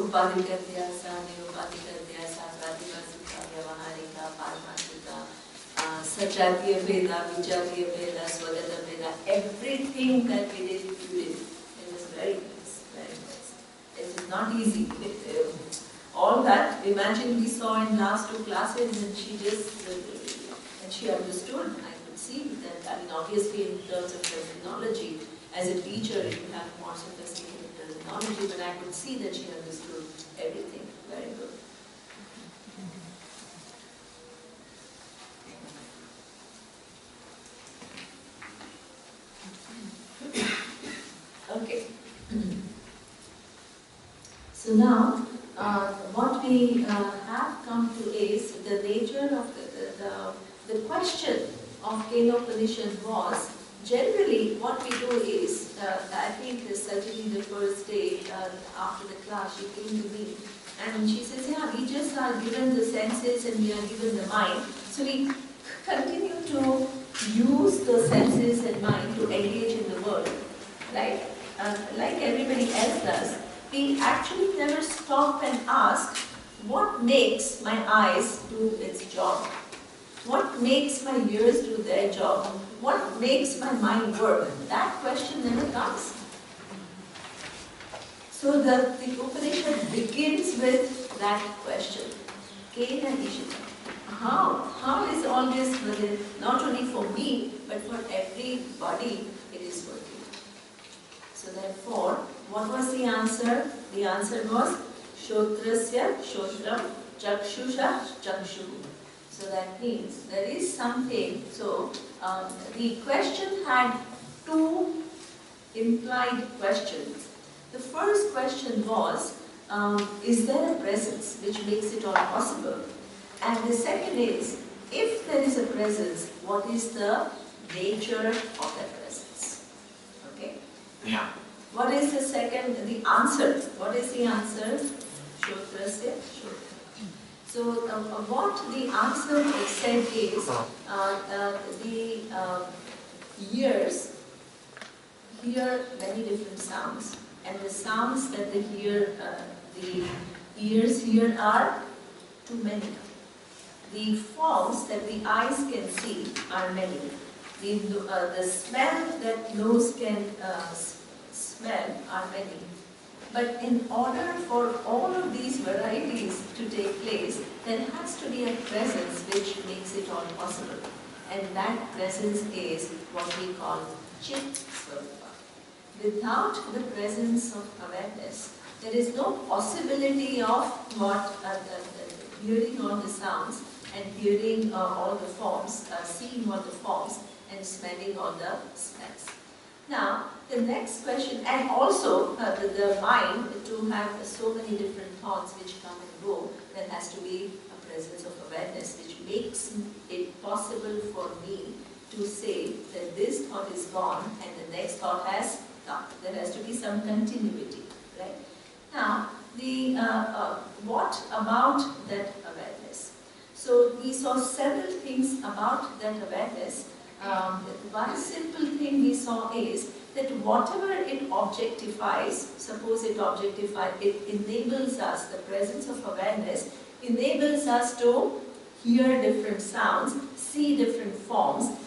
Upadikatyasa, Neupadikatyasa, Pratipasika, Vyavaharika, Paramasika, Sajatiya Veda, Vijatiya Veda, Swadata Veda, everything that we did, you did. It was very nice, very nice. It is not easy. All that, imagine we saw in last 2 classes and she just, and she understood. I could see that, I mean, obviously in terms of terminology, as a teacher you have more sophisticated terminology, but I could see that she understood everything. Very good. Okay. So now, what we have come to is the nature of the question of Kenopanishad was, generally what we do is, I think certainly the first day after the class she came to me and she says, yeah, we just are given the senses and we are given the mind. So we continue to use the senses and mind to engage in the world, right? Like everybody else does. We actually never stop and ask, what makes my eyes do its job? What makes my ears do their job? What makes my mind work? That question never comes. So the Upanishad begins with that question. Kena Ishita. How is all this, not only for me, but for everybody, it is working? So therefore, what was the answer? The answer was Shotrasya Shotram Chakshusha Chakshu. So that means there is something. So the question had 2 implied questions. The first question was, is there a presence which makes it all possible? And the second is, if there is a presence, what is the nature of that presence? Okay? Yeah. What is the second, the answer? What is the answer? Shotrasya Shotra. So what the answer said is, the ears hear many different sounds, and the sounds that the ears hear are too many. The forms that the eyes can see are many. The smell that nose can smell are many. But in order for all of these varieties to take place, there has to be a presence which makes it all possible. And that presence is what we call Chit Swarupa. Without the presence of awareness, there is no possibility of what hearing all the sounds and hearing all the forms, seeing all the forms and smelling all the smells. Now, the next question, and also the mind, to have so many different thoughts which come and go, there has to be a presence of awareness which makes it possible for me to say that this thought is gone and the next thought has come. There has to be some continuity, right? Now, what about that awareness? So we saw several things about that awareness. One simple thing we saw is that whatever it objectifies, suppose it enables us, the presence of awareness enables us to hear different sounds, see different forms.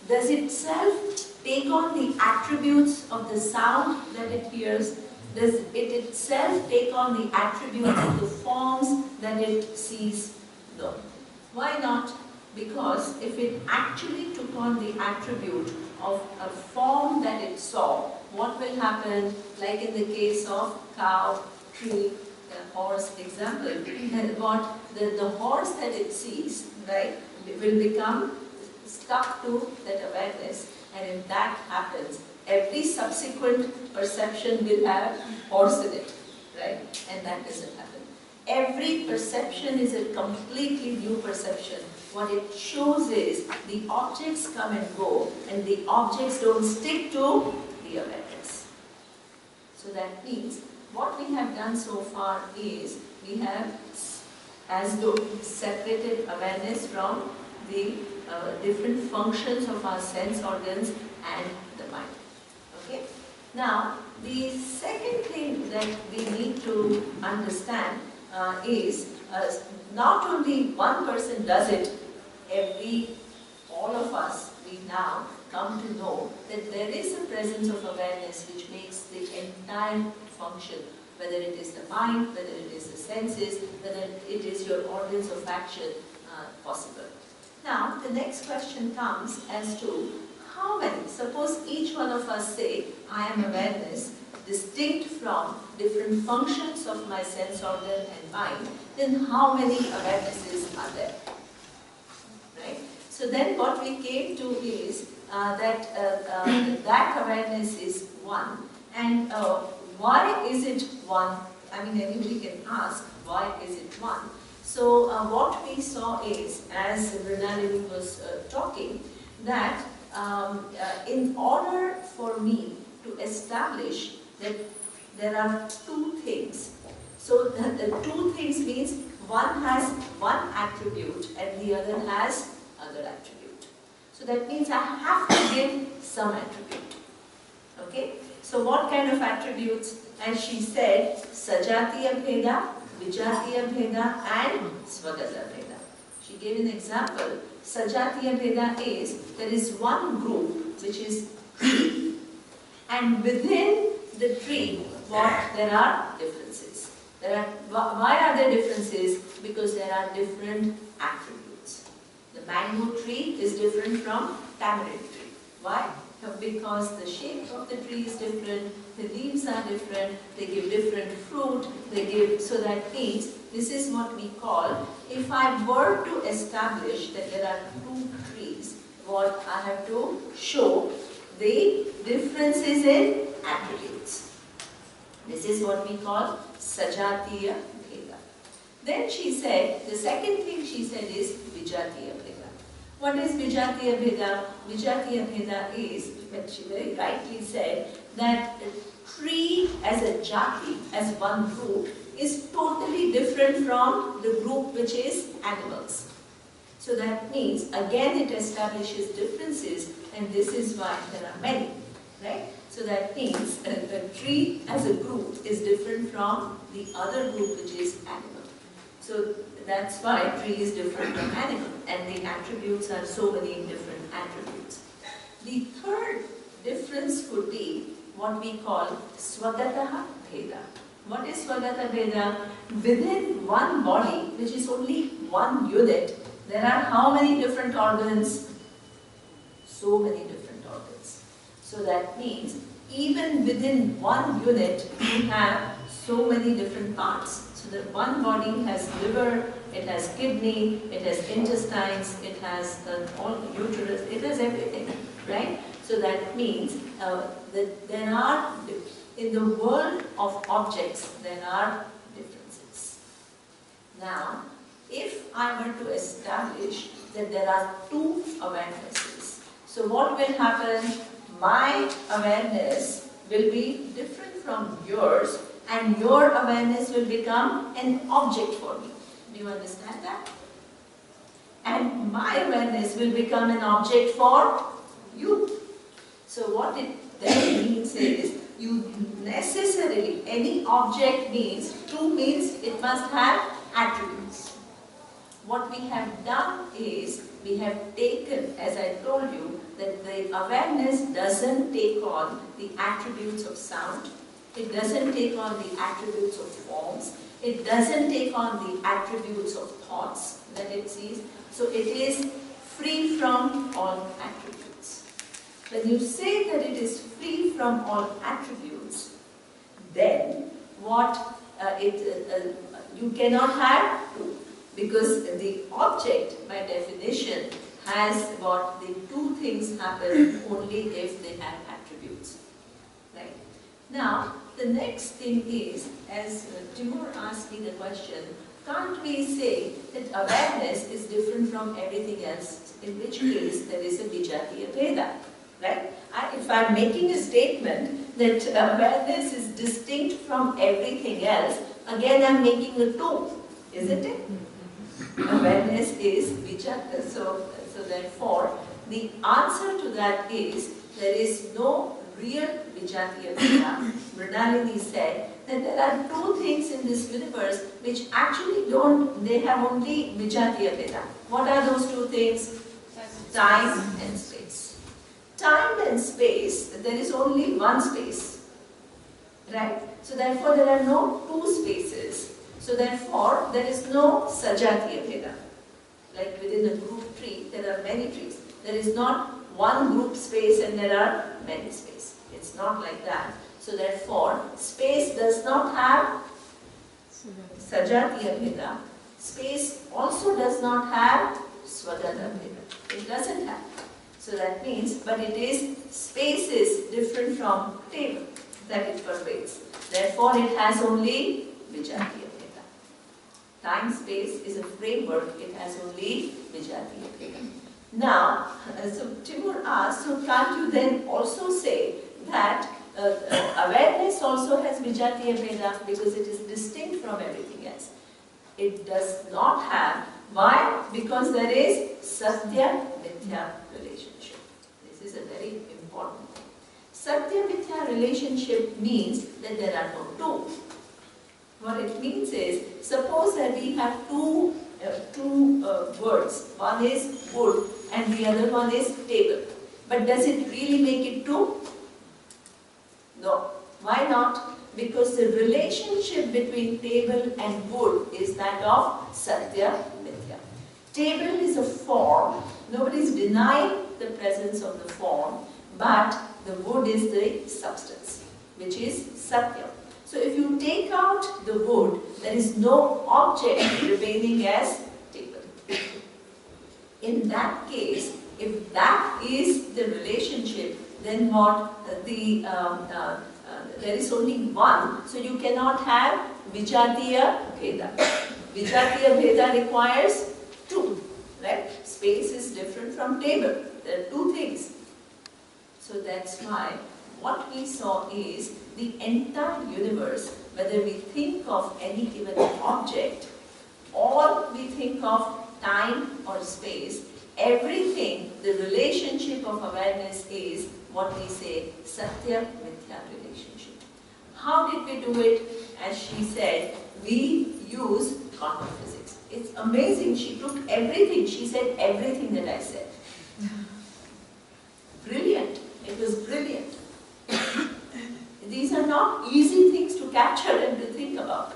Does it itself take on the attributes of the sound that it hears? Does it itself take on the attributes of the forms that it sees? No. Why not? Because if it actually took on the attribute of a form that it saw, what will happen, like in the case of cow, tree, horse example, the horse that it sees, right, will become stuck to that awareness, and if that happens, every subsequent perception will have horse in it, right, and that doesn't happen. Every perception is a completely new perception. What it shows is the objects come and go, and the objects don't stick to the awareness. So that means what we have done so far is we have as though separated awareness from the different functions of our sense organs and the mind. Okay? Now, the second thing that we need to understand is not only one person does it, all of us, we now come to know that there is a presence of awareness which makes the entire function, whether it is the mind, whether it is the senses, whether it is your organs of action, possible. Now, the next question comes as to how many, suppose each one of us say, I am awareness, distinct from different functions of my sense organ and mind, then how many awarenesses are there? Right? So then what we came to is that awareness is one. And why is it one? I mean, anybody can ask, why is it one? So what we saw is, as Renalini was talking, that in order for me to establish that there are two things. So the two things means one has one attribute and the other has other attribute. So that means I have to give some attribute. Okay? So what kind of attributes? As she said, Sajatiya Bheda, Vijatiya Bheda and Svagata Bheda. She gave an example. Sajatiya Bheda is, there is one group which is tree, and within the tree, there are differences. Why are there differences? Because there are different attributes. The mango tree is different from tamarind tree. Why? Because the shape of the tree is different, the leaves are different, they give different fruit, so that means, this is what we call, if I were to establish that there are two trees, what I have to show, the differences in attributes. This is what we call Sajatiya Bheda. Then she said, the second thing she said is Vijatiya Bheda. What is Vijatiya Bheda? Vijatiya Bheda is, that she very rightly said, that the tree as a jati, as one group, is totally different from the group which is animals. So that means, again it establishes differences, and this is why there are many, right? So that means the tree as a group is different from the other group which is animal. So that's why tree is different from animal, and the attributes are so many different attributes. The third difference could be what we call Swagataha Bheda. What is Swagata Bheda? Within one body, which is only one unit, there are how many different organs? So many different organs. So that means even within one unit, you have so many different parts. So that one body has liver, it has kidney, it has intestines, it has all uterus, it has everything, right? So that means that there are, in the world of objects, there are differences. Now, if I were to establish that there are two awarenesses, so what will happen? My awareness will be different from yours, and your awareness will become an object for me. Do you understand that? And my awareness will become an object for you. So what it then means is, you necessarily, any object means, two means it must have attributes. What we have done is, we have taken, as I told you, that the awareness doesn't take on the attributes of sound, it doesn't take on the attributes of forms, it doesn't take on the attributes of thoughts that it sees, so it is free from all attributes. When you say that it is free from all attributes, then what you cannot have two, because the object, by definition, has what the two things happen only if they have attributes. Right? Now, the next thing is, as Timur asked me the question, can't we say that awareness is different from everything else, in which case there is a Vijatiya Bheda, right? If I'm making a statement that awareness is distinct from everything else, again I'm making a two, isn't it? Awareness is Vijatiya, so therefore the answer to that is, there is no real Vijatiya Bheda, Mrinalini said that there are two things in this universe which actually they have only Vijatiya Veda. What are those two things? Time and space. Time and space, there is only one space. Right? So therefore there are no two spaces. So therefore there is no Sajatiya Veda. Like within a group tree, there are many trees. There is not one group space and there are many spaces. It's not like that. So therefore, space does not have Sajatiya Bheda. Space also does not have Swadata Bheda. It doesn't have. So that means, but it is, space is different from table that it pervades. Therefore, it has only Vijatiya Bheda. Time space is a framework, it has only Vijatiya Bheda. Now, so Timur asked, so can't you then also say that awareness also has Vijatiya Veda because it is distinct from everything else? It does not have. Why? Because there is Satya Mithya relationship. This is a very important thing. Satya Mithya relationship means that there are no two. What it means is, suppose that we have two words. One is wood and the other one is table. But does it really make it two? No. Why not? Because the relationship between table and wood is that of Satya Mithya. Table is a form. Nobody is denying the presence of the form, but the wood is the substance, which is Satya. So if you take out the wood, there is no object remaining as table. In that case, if that is the relationship, then what? There is only one, so you cannot have Vijatiya Bheda. Vijatiya Bheda requires two, right? Space is different from table. There are two things. So that's why what we saw is the entire universe, whether we think of any given object or we think of time or space, everything, the relationship of awareness is what we say Satya Mithya relationship. How did we do it? As she said, we use quantum physics. It's amazing. She took everything. She said everything that I said. Brilliant. It was brilliant. These are not easy things to capture and to think about.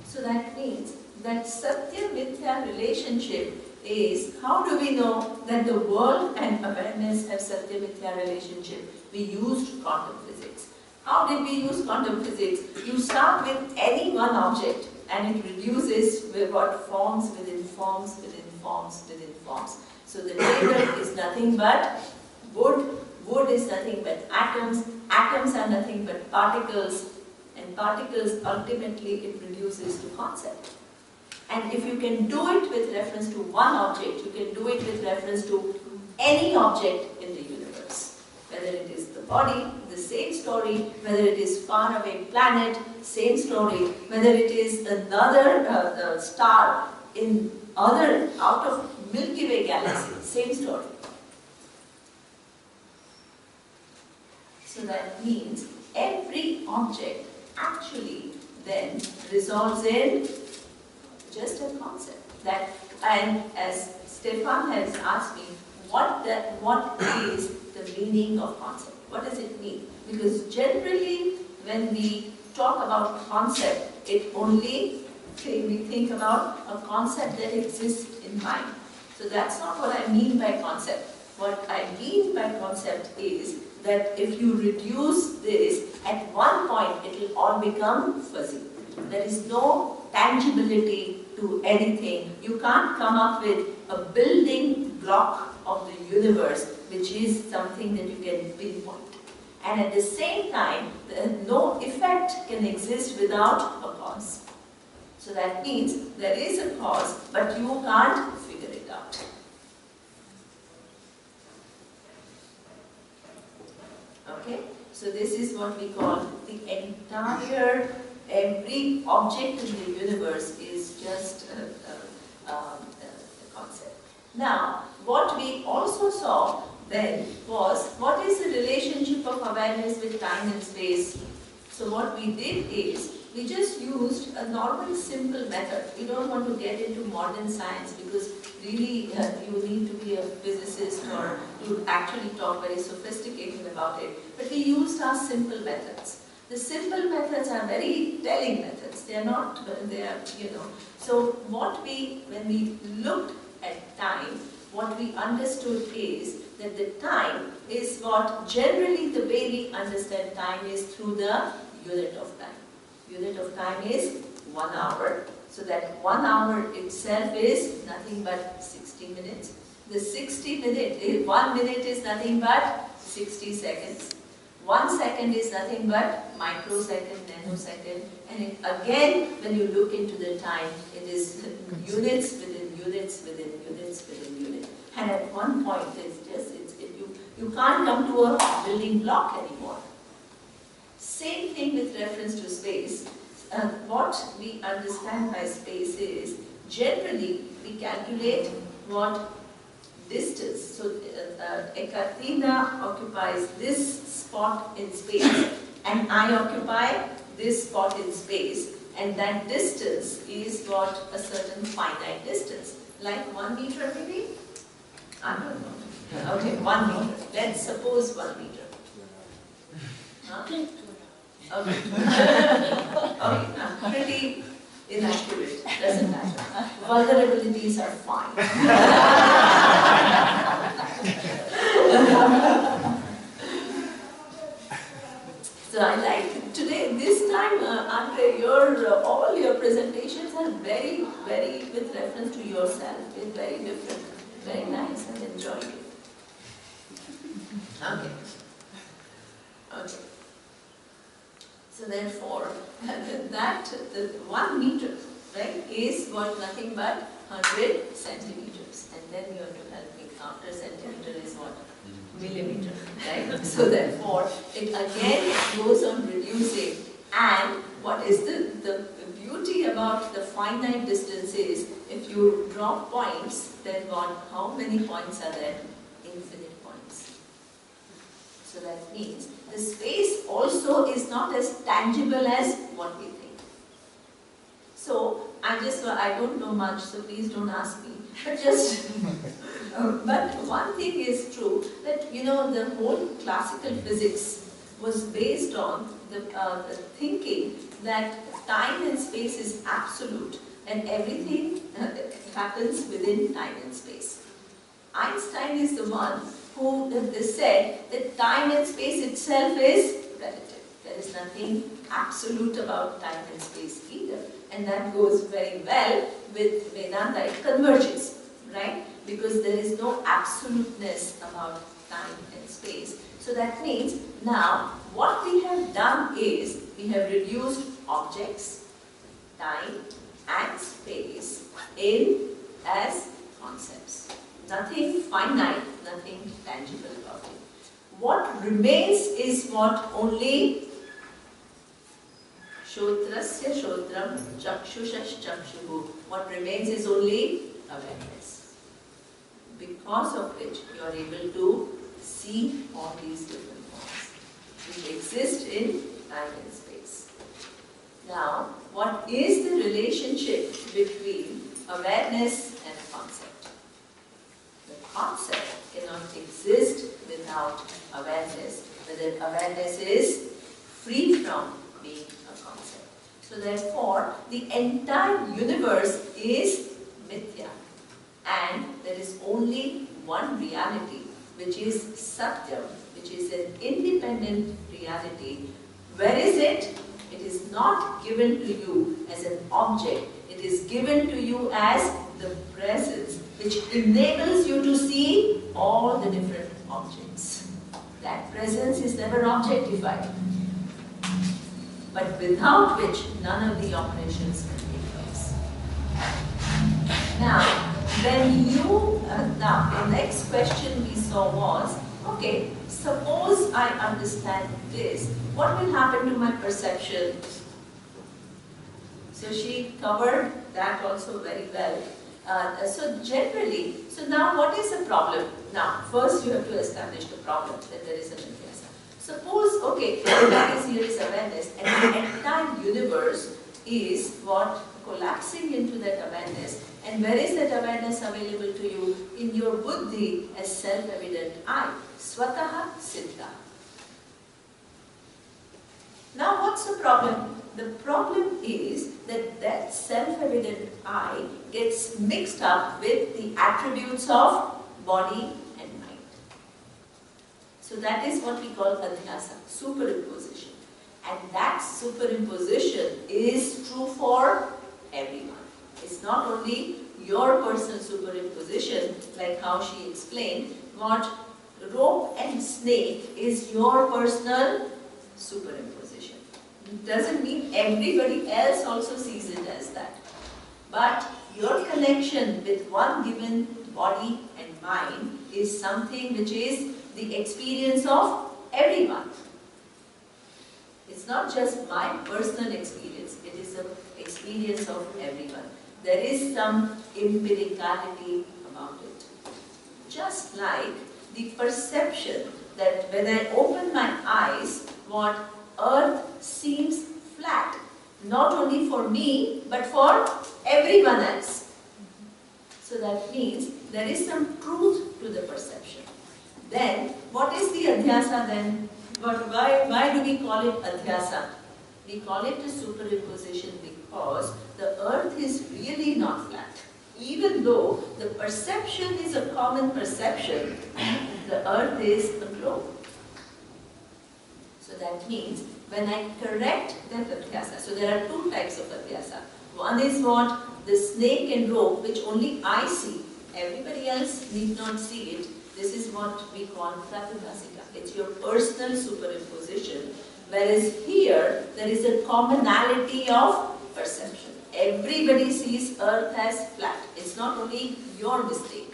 So that means that Satya Mithya relationship is, how do we know that the world and awareness have Satya Mithya relationship? We used quantum physics. How did we use quantum physics? You start with any one object and it reduces with what forms within forms within forms within forms. So the table is nothing but wood, wood is nothing but atoms, atoms are nothing but particles, and particles ultimately it reduces to concept. And if you can do it with reference to one object, you can do it with reference to any object in the universe. Whether it is the body, the same story, whether it is far away planet, same story, whether it is another star in out of Milky Way galaxy, same story. So that means every object actually then resolves in just a concept. That, and as Stefan has asked me, what is the meaning of concept? What does it mean? Because generally when we talk about concept, it only we think about a concept that exists in mind. So that's not what I mean by concept. What I mean by concept is that if you reduce this, at one point it will all become fuzzy. There is no tangibility to anything. You can't come up with a building block of the universe, which is something that you can pinpoint. And at the same time, no effect can exist without a cause. So that means there is a cause, but you can't figure it out. Okay? So this is what we call the entire, every object in the universe is just a concept. Now, what we also saw then was, what is the relationship of awareness with time and space? So what we did is, we just used a normal simple method. We don't want to get into modern science because really you need to be a physicist or to actually talk very sophisticated about it. But we used our simple methods. The simple methods are very telling methods. They are not, they are, So what when we looked at time, what we understood is that the time is what generally the way we understand time is through the unit of time. Unit of time is 1 hour. So that 1 hour itself is nothing but 60 minutes. The 1 minute is nothing but 60 seconds. 1 second is nothing but microsecond, nanosecond. And again, when you look into the time, it is units within units within units within units. And at one point, you can't come to a building block anymore. Same thing with reference to space. What we understand by space is, generally, we calculate what distance. So, Ekaterina occupies this spot in space, and I occupy this spot in space, and that distance is what a certain finite distance, like 1 meter maybe? I don't know. Okay, 1 meter. Let's suppose 1 meter. Huh? Okay. Okay, pretty inaccurate, doesn't matter. Vulnerabilities are fine. So I like today, this time, Andre, all your presentations are very, very with reference to yourself. It's very different, very nice. I'm enjoying it. Okay. Okay. So therefore, the 1 meter, right, is what nothing but 100 centimeters. And then you have to help me. After centimeter is what? Millimeter, right? So therefore, it again goes on reducing. And what is the beauty about the finite distance is, if you drop points, then how many points are there? Infinite points. So that means the space also is not as tangible as what we think. So I don't know much, so please don't ask me. But just, but one thing is true, that the whole classical physics was based on the thinking that time and space is absolute, and everything happens within time and space. Einstein is the one who said that time and space itself is relative. There is nothing absolute about time and space either. And that goes very well with Vedanta. It converges, right? Because there is no absoluteness about time and space. So that means now what we have done is we have reduced objects, time and space as concepts. Nothing finite, nothing tangible about it. What remains is what only Shotrasya Shotram Chakshushash Chakshuhu. What remains is only awareness, because of which you are able to see all these different forms which exist in time and space. Now, what is the relationship between awareness and a concept? The concept cannot exist without awareness, whether awareness is free from being a concept. So therefore, the entire universe is mithya, and there is only one reality, which is Satyam, which is an independent reality. Where is it? It is not given to you as an object. It is given to you as the presence, which enables you to see all the different objects. That presence is never objectified, but without which none of the operations can take place. Now, the next question we saw was, okay, suppose I understand this, what will happen to my perception? So she covered that also very well. So generally, so now what is the problem? Now, first you have to establish the problem that there is an adhyasa. Suppose, okay, what is here is awareness, and the entire universe is what collapsing into that awareness. And where is that awareness available to you? In your buddhi as self-evident I, swataha siddha. Now what's the problem? The problem is that that self-evident I gets mixed up with the attributes of body and mind. So that is what we call adhyasa, superimposition. And that superimposition is true for everyone. It's not only your personal superimposition, like how she explained, what rope and snake is your personal superimposition. It doesn't mean everybody else also sees it as that. But your connection with one given body and mind is something which is the experience of everyone. It's not just my personal experience, it is the experience of everyone. There is some empiricality about it. Just like the perception that when I open my eyes, what earth seems flat, not only for me, but for everyone else. So that means there is some truth to the perception. Then, what is the adhyasa then? But why do we call it adhyasa? We call it a superimposition because the earth is really not flat. Even though the perception is a common perception, the earth is a globe. So that means when I correct that adhyasa, so there are two types of adhyasa. One is what? The snake and rope, which only I see. Everybody else need not see it. This is what we call pratibhasika. It's your personal superimposition. Whereas here, there is a commonality of perception. Everybody sees earth as flat. It's not only your mistake.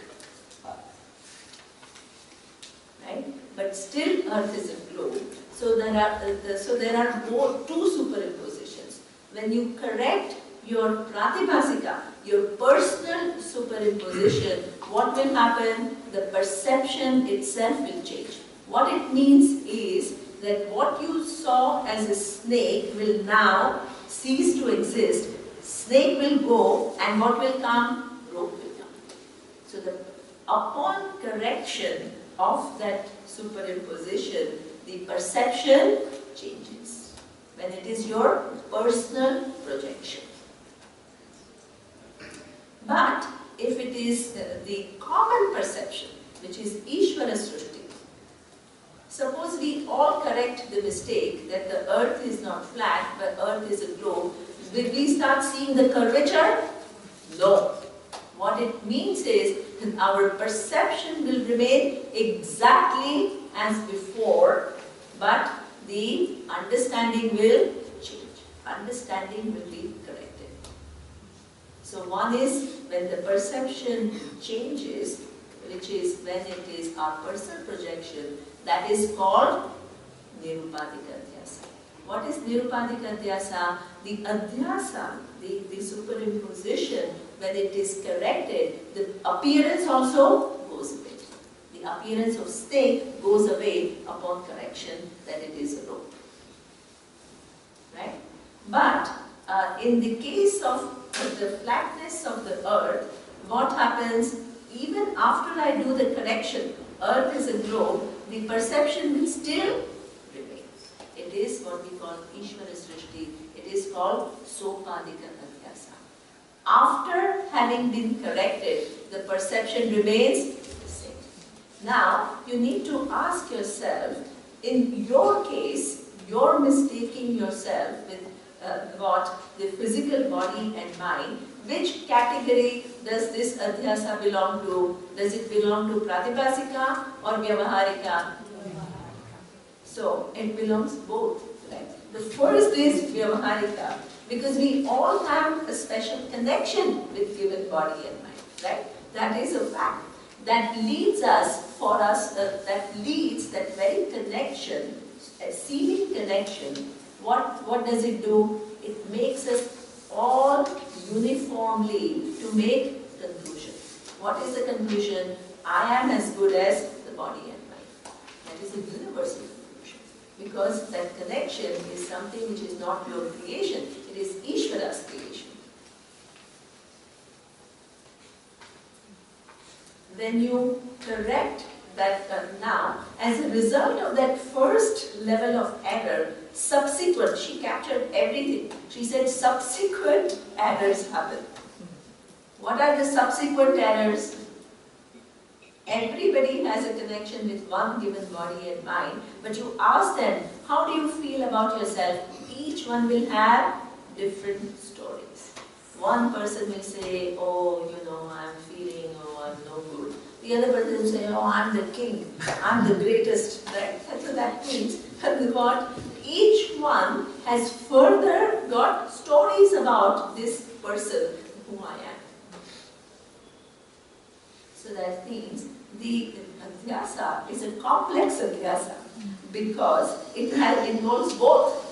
Right? But still earth is a globe. So there are two superimpositions. When you correct your pratibhasika, your personal superimposition, what will happen? The perception itself will change. What it means is that what you saw as a snake will now cease to exist. Snake will go, and what will come? Rope will come. So upon correction of that superimposition, the perception changes. When it is your personal projection. But if it is the common perception, which is Ishvara Srishti, suppose we all correct the mistake that the earth is not flat, but earth is a globe, will we start seeing the curvature? No. What it means is that our perception will remain exactly as before, but the understanding will change. Understanding will be corrected. So one is when the perception changes, which is when it is our personal projection, that is called nirupadika adhyasa. What is nirupadika adhyasa? The adhyasa, the superimposition, when it is corrected, the appearance also goes away. The appearance of snake goes away upon correction that it is a rope. Right? But in the case of the flatness of the earth, what happens? Even after I do the correction, earth is a globe, the perception will still remain. It is what we call Ishvara Srishti. It is called Sopadika Adhyasa. After having been corrected, the perception remains the same. Now, you need to ask yourself, in your case, you're mistaking yourself with the physical body and mind. Which category does this adhyasa belong to? Does it belong to pratibhasika or vyavaharika? So it belongs both. Right? The first is vyavaharika because we all have a special connection with given body and mind. Right? That is a fact. That leads us, that leads that very connection, a seeming connection. What does it do? It makes us all uniformly to make the What is the conclusion? I am as good as the body and mind. That is a universal conclusion. Because that connection is something which is not your creation, it is Ishvara's creation. When you correct that now, as a result of that first level of error, subsequent, she captured everything. She said subsequent errors happen. What are the subsequent errors? Everybody has a connection with one given body and mind, but you ask them, how do you feel about yourself? Each one will have different stories. One person will say, oh, I'm feeling, I'm no good. The other person will say, oh, I'm the king, I'm the greatest, right? So that means what? Each one has further got stories about this person who I am. So that means the adhyasa is a complex adhyasa because it involves both.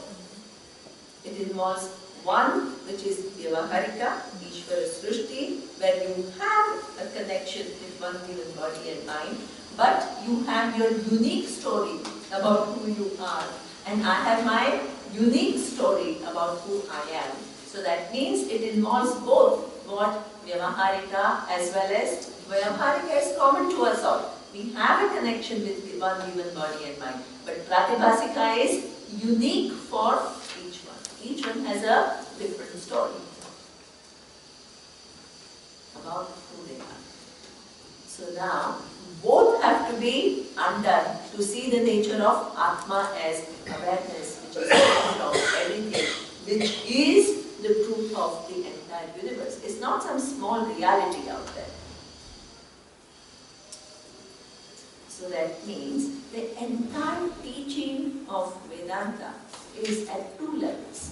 It involves one, which is Vyavaharika, Ishvara Srishti, where you have a connection with one given body and mind, but you have your unique story about who you are, and I have my unique story about who I am. So that means it involves both what Vyavaharika as well as Vyavaharika is common to us all. We have a connection with one given body and mind, but Pratibhasika is unique for each one. Each one has a different story about who they are. So now, both have to be undone to see the nature of Atma as awareness, which is different of everything, which is the truth of the entire universe. It's not some small reality out there. So that means the entire teaching of Vedanta is at two levels.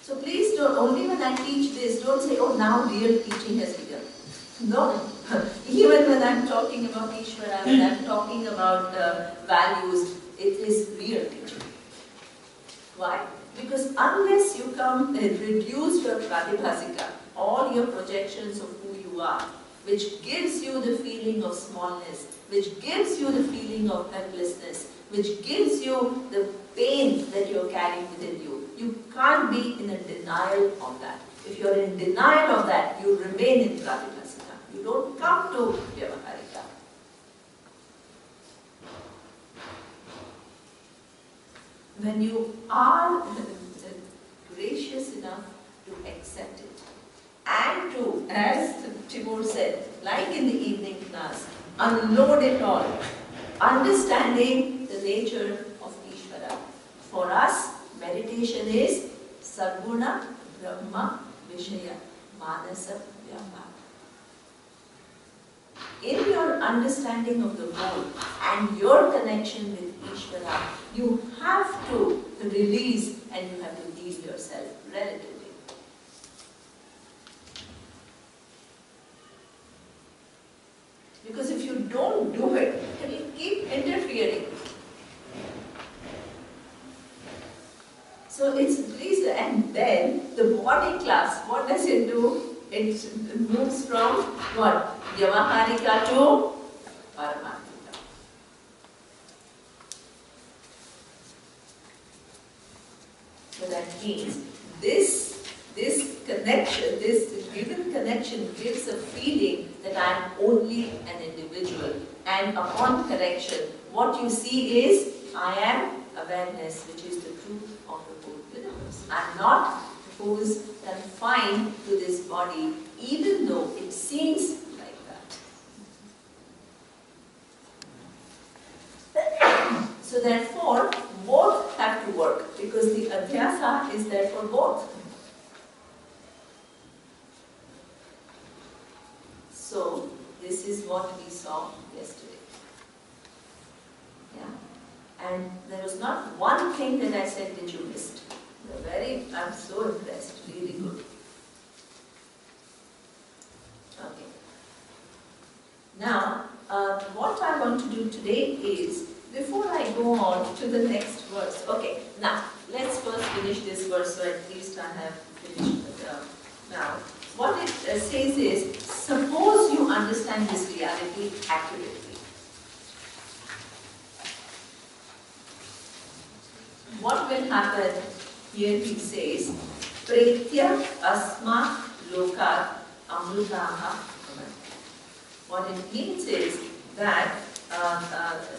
So please don't, only when I teach this, don't say, oh, now real teaching has begun. No. Even when I'm talking about Ishvara, when I'm talking about values, it is real teaching. Why? Because unless you come and reduce your pratibhasika, all your projections of who you are, which gives you the feeling of smallness, which gives you the feeling of helplessness, which gives you the pain that you're carrying within you, you can't be in a denial of that. If you're in denial of that, you remain in pratibhasika. You don't come to Vyavaharika. When you are gracious enough to accept it and to, as Timur said, like in the evening class, unload it all, understanding the nature of Ishvara. For us, meditation is Sarguna Brahma Vishaya Manasa Vyavahara. In your understanding of the whole and your connection with Ishvara, you have to release and you have to leave yourself relatively. Because if you don't do it, it will keep interfering. So it's please, and then the body class, what does it do? It moves from what? Vyavaharika to Paramarthika. So that means this connection, this given connection gives a feeling that I am only an individual, and upon correction, what you see is I am awareness, which is the truth of the whole universe. I am not who is confined to this body, even though it seems like that. So therefore, both have to work, because the adhyasa is there for both. So this is what we saw yesterday. Yeah. And there was not one thing that I said that you missed. I'm so impressed, really good. Okay. Now, what I want to do today is, before I go on to the next verse, okay, now, let's first finish this verse, so at least I have finished it now. What it says is, suppose you understand this reality accurately. What will happen? Here he says, Pretya asma lokat amrutaha. What it means is that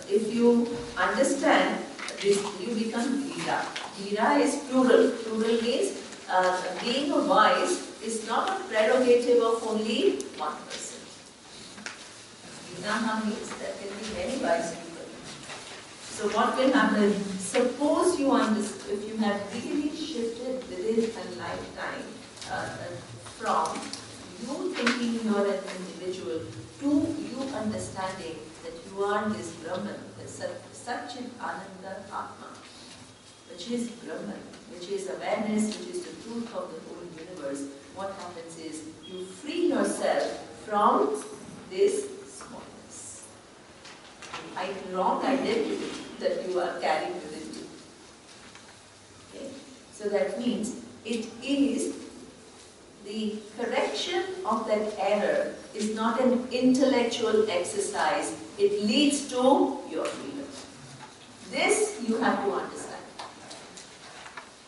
if you understand this, you become Dhira. Dhira is plural. Plural means being wise is not a prerogative of only one person. Dhiraha means there can be many wise people. So what will happen? Suppose you understand, if you have really shifted within a lifetime from you thinking you are an individual to you understanding that you are this Brahman, the Satchit Ananda Atma, which is Brahman, which is awareness, which is the truth of the whole universe. What happens is you free yourself from this smallness, wrong identity that you are carrying within you. Okay? So that means it is the correction of that error is not an intellectual exercise. It leads to your freedom. This you have to understand.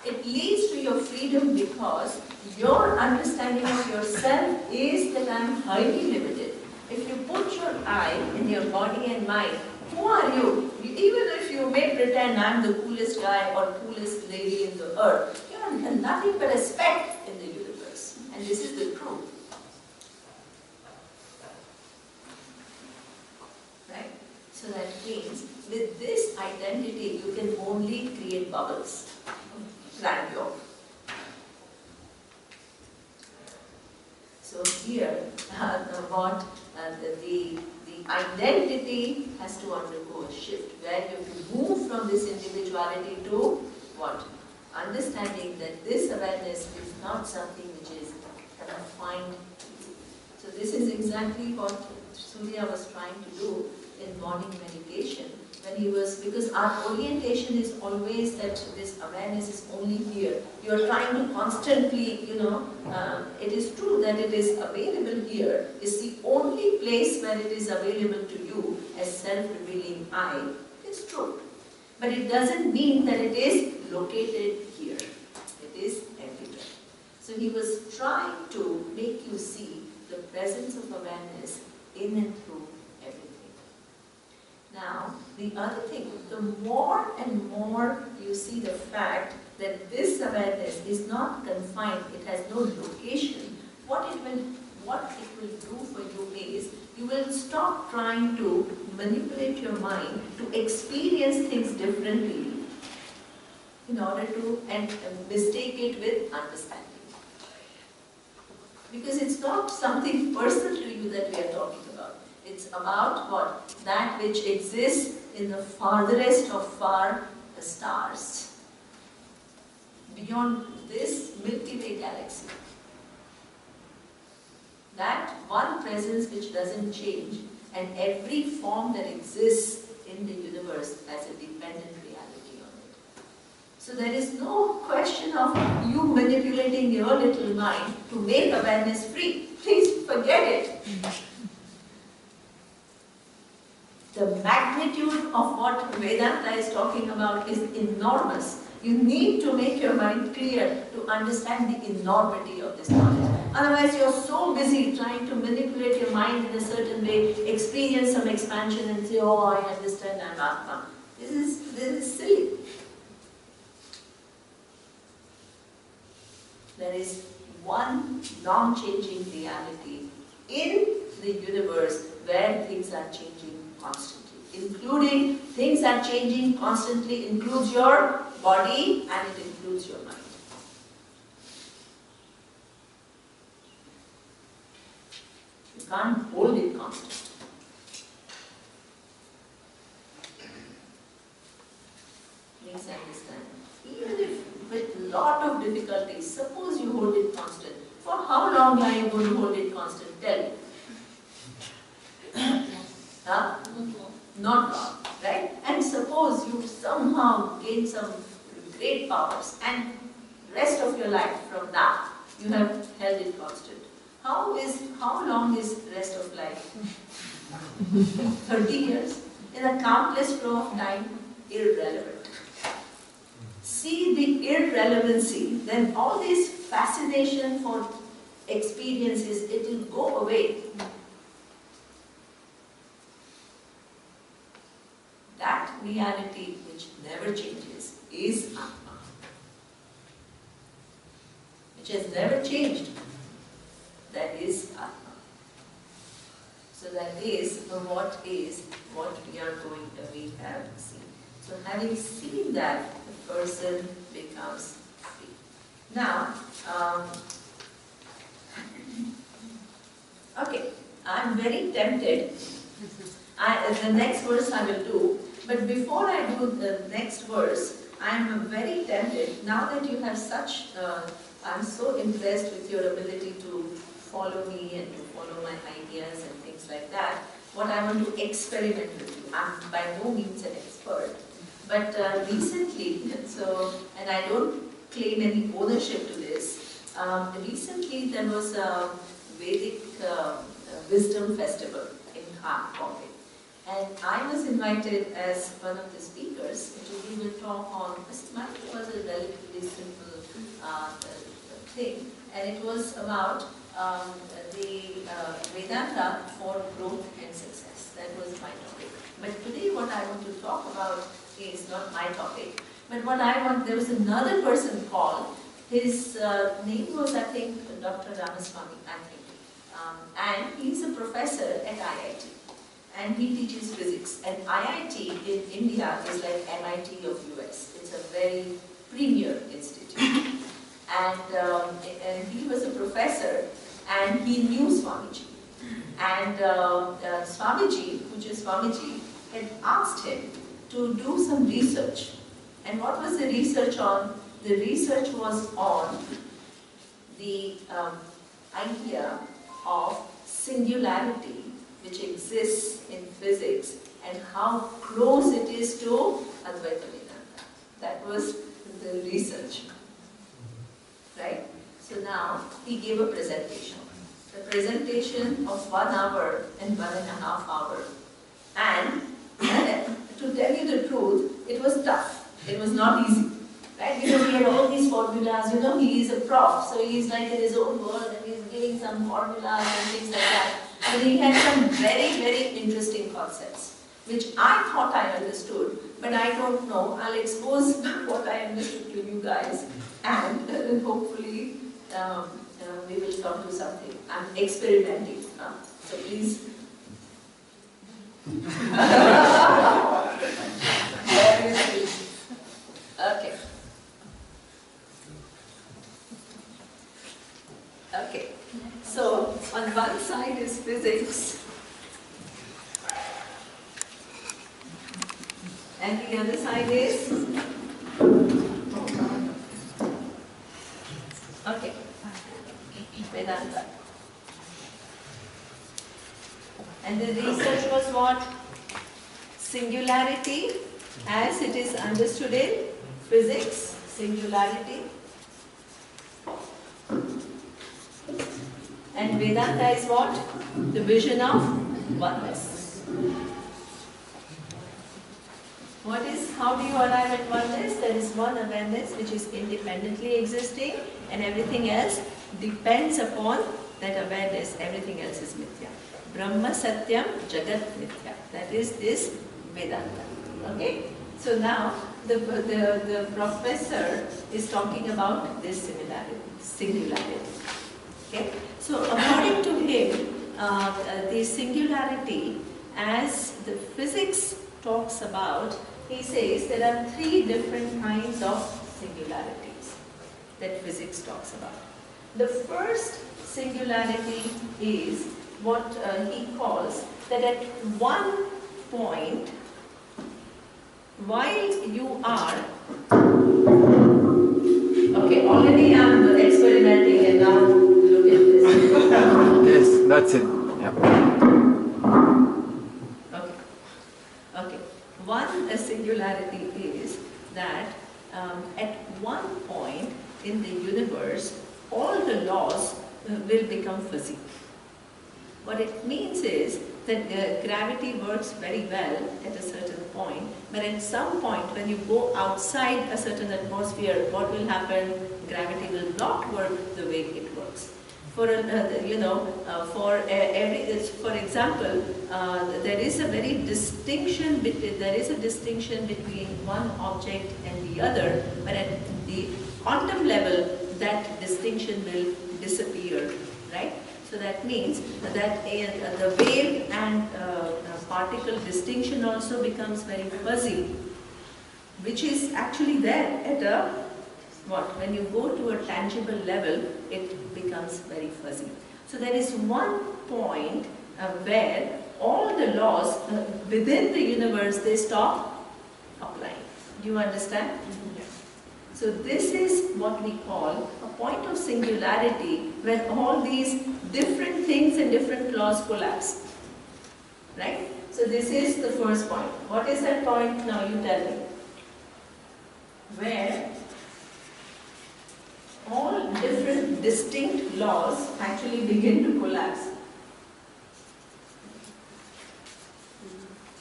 It leads to your freedom because your understanding of yourself is that I am highly limited. If you put your eye in your body and mind, who are you? Even if you may pretend I am the coolest guy or coolest lady in the earth, you are nothing but a speck in the universe. And this is the truth. Right? So that means with this identity you can only create bubbles, grandeur. So here, the identity has to undergo a shift, where you have to move from this individuality to what? Understanding that this awareness is not something which is confined to you. So this is exactly what Surya was trying to do in morning meditation. When he was, because our orientation is always that this awareness is only here. You are trying to constantly, it is true that it is available here. It's the only place where it is available to you as self-revealing I. It's true. But it doesn't mean that it is located here. It is everywhere. So he was trying to make you see the presence of awareness in and through everything. Now, the other thing, the more and more you see the fact that this awareness is not confined, it has no location, what it will do for you is, you will stop trying to manipulate your mind to experience things differently in order to mistake it with understanding. Because it's not something personal to you that we are talking about. It's about what? That which exists in the farthest of far stars. Beyond this Milky Way galaxy. That one presence which doesn't change, and every form that exists in the universe has a dependent reality on it. So there is no question of you manipulating your little mind to make awareness free. Please forget it. The magnitude of what Vedanta is talking about is enormous. You need to make your mind clear to understand the enormity of this knowledge. Otherwise, you're so busy trying to manipulate your mind in a certain way, experience some expansion and say, oh, I understand, I'm Atma. This is silly. There is one non-changing reality in the universe where things are changing constantly. Including things are changing constantly includes your body and it includes your mind. You can't hold it constant. Please understand. Even if with lot of difficulties, suppose you hold it constant. For how long are you going to hold it constant? Tell me. Huh? Not long, right? And suppose you somehow gain some great powers and rest of your life from now you have held it constant. How long is rest of life 30 years, in a countless flow of time, irrelevant. See the irrelevancy, then all this fascination for experiences, it will go away. That reality which never changes is Atma, which has never changed. That is Atma. So that is what we are going to, we have seen. So having seen that, the person becomes free. Now, okay, I'm very tempted. The next verse I will do, but before I do the next verse, I'm very tempted, now that you have such, I'm so impressed with your ability to follow me and to follow my ideas and things like that, what I want to experiment with you. I'm by no means an expert, but recently, and I don't claim any ownership to this, recently there was a Vedic Wisdom Festival in Bombay. And I was invited as one of the speakers to give a talk on, mine was a relatively simple thing, and it was about the Vedanta for growth and success. That was my topic. But today what I want to talk about is not my topic, but what I want, there was another person called, his name was, I think, Dr. Ramaswamy, I think. And he's a professor at IIT. And he teaches physics. And IIT in India is like MIT of US. It's a very premier institute. And he was a professor, and he knew Swamiji. And Swamiji, Puja Swamiji, had asked him to do some research. And what was the research on? The research was on the idea of singularity which exists in physics and how close it is to Advaita Vedanta. That was the research. Right? So now he gave a presentation. The presentation of 1 hour and 1.5 hours. And to tell you the truth, it was tough. It was not easy. Right? Because he had all these formulas, he is a prof, so he's like in his own world and he's giving some formulas and things like that. And he had some very, very interesting concepts, which I thought I understood, but I don't know. I'll expose what I understood to you guys, and hopefully we will come to something. I'm experimenting, so please. Okay. Okay. So on one side is physics, and the other side is Vedanta. And the research was what? Singularity as it is understood in physics, singularity. And Vedanta is what? The vision of oneness. How do you arrive at oneness? There is one awareness which is independently existing, and everything else depends upon that awareness. Everything else is mithya. Brahma Satyam Jagat Mithya. That is this Vedanta. Okay? So now the professor is talking about this singularity. Okay? So according to him, the singularity, as the physics talks about, he says there are 3 different kinds of singularities that physics talks about. The first singularity is what he calls that at one point, while you are, okay, already I'm experimenting and now look at this. Yes, that's it. Yeah. Okay. One singularity is that at one point in the universe, all the laws will become fuzzy. What it means is that gravity works very well at a certain point, but at some point when you go outside a certain atmosphere, what will happen? Gravity will not work the way it works. For for example, there is a distinction between one object and the other, but at the quantum level, that distinction will disappear, right? So that means that the wave and particle distinction also becomes very fuzzy, which is actually there at a when you go to a tangible level, it becomes very fuzzy. So there is one point where all the laws within the universe, they stop applying. Do you understand? So this is what we call a point of singularity, when all these different things and different laws collapse. Right? So this is the first point. What is that point? Now you tell me. Where all different distinct laws actually begin to collapse.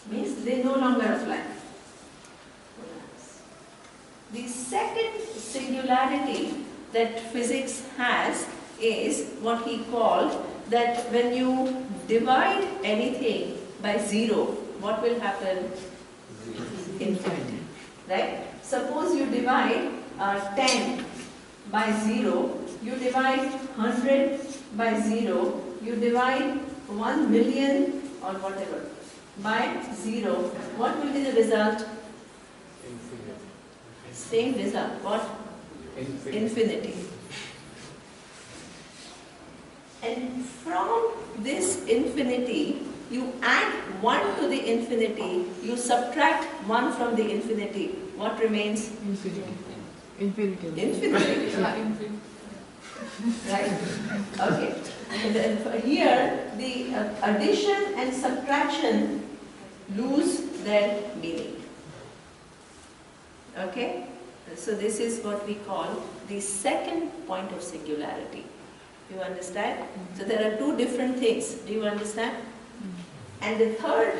Means they no longer apply. The second singularity that physics has is what he called that when you divide anything by zero, what will happen? Infinity. Right? Suppose you divide 10 by 0, you divide 100 by 0, you divide 1 million or whatever by 0, what will be the result? Infinity. Same result. What? Infinity. And from this infinity, you add 1 to the infinity, you subtract 1 from the infinity. What remains? Infinity. Infinity. Infinity. Right? Okay. And then here, the addition and subtraction lose their meaning. Okay? So this is what we call the second point of singularity. Do you understand? So there are two different things. Do you understand? And the third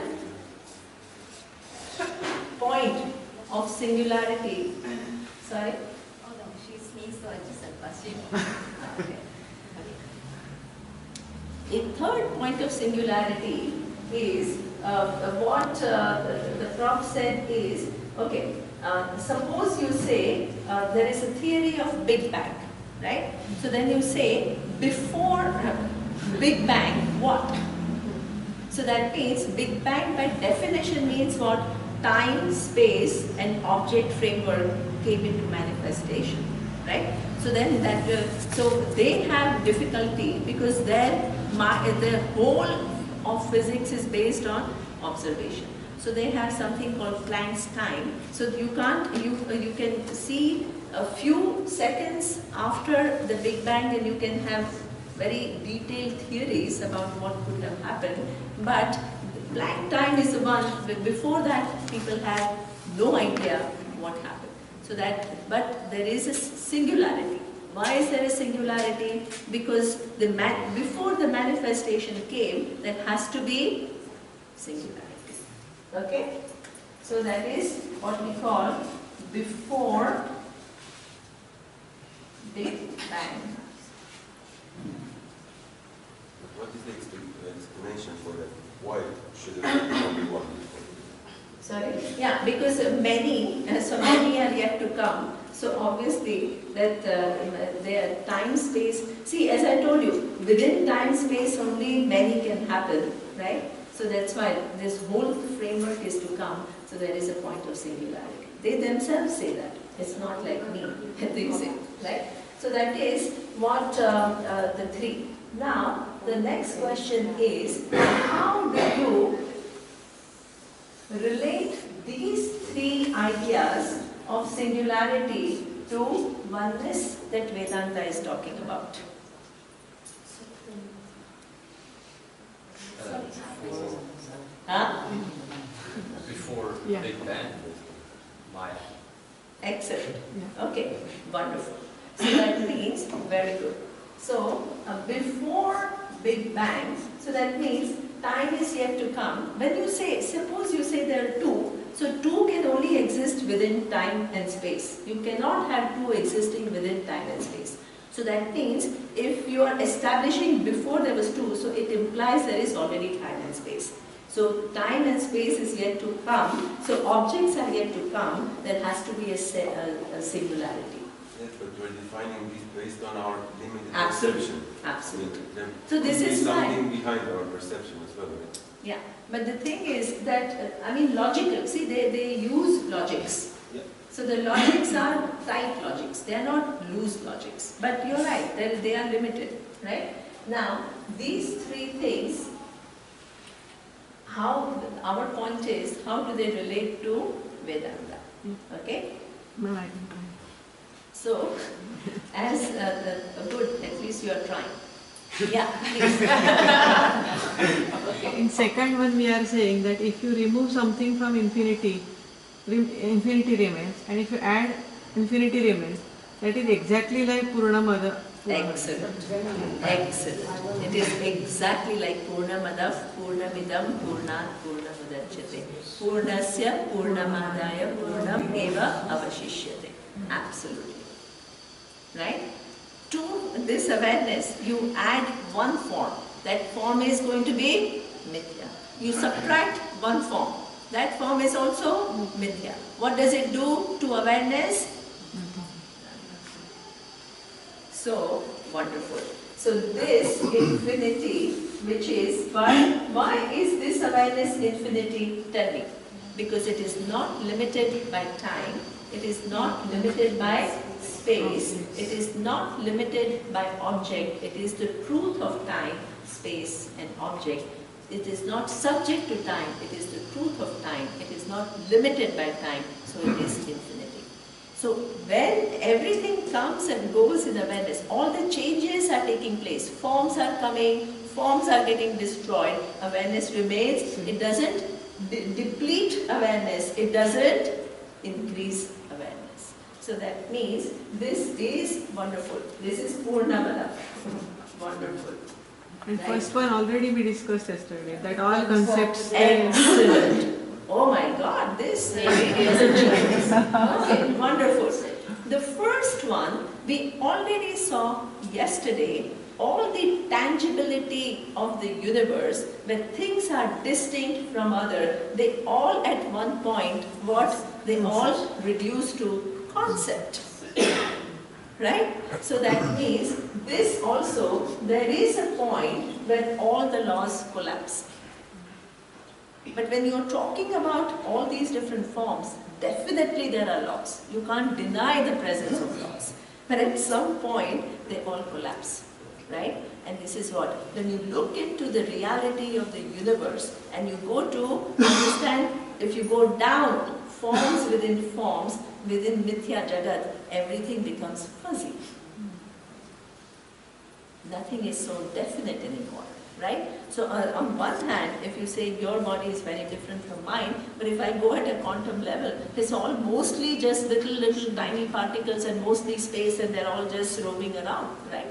point of singularity. Sorry? Oh no, she sneezed, so I just said question. Okay. A third point of singularity is what the Prof said is, okay, suppose you say there is a theory of Big Bang, right? So then you say before Big Bang, what? So that means Big Bang by definition means what? Time, space and object framework came into manifestation, right? So then so they have difficulty because the whole of physics is based on observation. So they have something called Planck's time. So you can see a few seconds after the Big Bang and you can have very detailed theories about what could have happened. But Planck time is the one, before that people had no idea what happened. So but there is a singularity. Why is there a singularity? Because before the manifestation came, there has to be singularity. Okay? So that is what we call before Big Bang. What is the explanation for that? Why should it only one? Sorry? Yeah, because many are yet to come. So obviously that their time space, see, as I told you, within time space only many can happen, right? So that's why this whole framework is to come. So there is a point of singularity. They themselves say that. It's not like me, they say, right? So that is what the three. Now, the next question is, how do you relate these three ideas of singularity to oneness that Vedanta is talking about? Before Yeah. Big Bang, Maya. Excellent. Okay, wonderful. So that means, very good. So, before Big Bang, So that means time is yet to come. When you say, suppose you say there are two, so two can only exist within time and space. You cannot have two existing within time and space. So that means if you are establishing before there was two, so it implies there is already time and space. So time and space is yet to come, so objects are yet to come, there has to be a singularity. Yes, but we're defining this based on our limited Absolutely. perception. Absolutely. There So this could be is why. something behind our perception as well, right? Yeah, but the thing is that, logical, see they use logics. Yeah. So the logics are tight logics, they are not loose logics. But you're right, they are limited, right? Now, these three things, our point is, how do they relate to Vedanta? Okay? Ma'am, I can try. So, as good, at least you are trying. Yeah, please. Okay. In second one we are saying that if you remove something from infinity, infinity remains, and if you add infinity remains, that is exactly like Purnamada. Excellent. Excellent. It is exactly like Purnamada, Purnamidam, Purnat, Purnamudachyate. Purnasya, Purnamadaya, Purnam eva avashishyate. Absolutely. Right? To this awareness, you add one form. That form is going to be mithya. You subtract one form. That form is also mithya. What does it do to awareness? So wonderful. So this infinity, which is, why is this awareness infinity? Tell me. Because it is not limited by time, it is not limited by space, it is not limited by object, it is the truth of time, space and object. It is not subject to time, it is the truth of time, it is not limited by time, so it is infinity. So when everything comes and goes in awareness, all the changes are taking place, forms are coming, forms are getting destroyed, awareness remains, it doesn't deplete awareness, it doesn't increase awareness. So that means this is wonderful. This is Purnamada. Wonderful. And Right. first one already we discussed yesterday, that all concepts Excellent. Oh my God, this really is a genius. Okay, wonderful. The first one, we already saw yesterday, all the tangibility of the universe, when things are distinct from other, they all at one point, they all reduce to concept. Right? So that means this also, there is a point when all the laws collapse. But when you're talking about all these different forms, definitely there are laws. You can't deny the presence of laws. But at some point, they all collapse. Right? And this is what, when you look into the reality of the universe and you go to understand, if you go down, forms within forms, within Mithya Jagat, everything becomes fuzzy. Nothing is so definite anymore, right? So on one hand, if you say your body is very different from mine, but if I go at a quantum level, it's all mostly just little tiny particles and mostly space, and they're all just roaming around, right?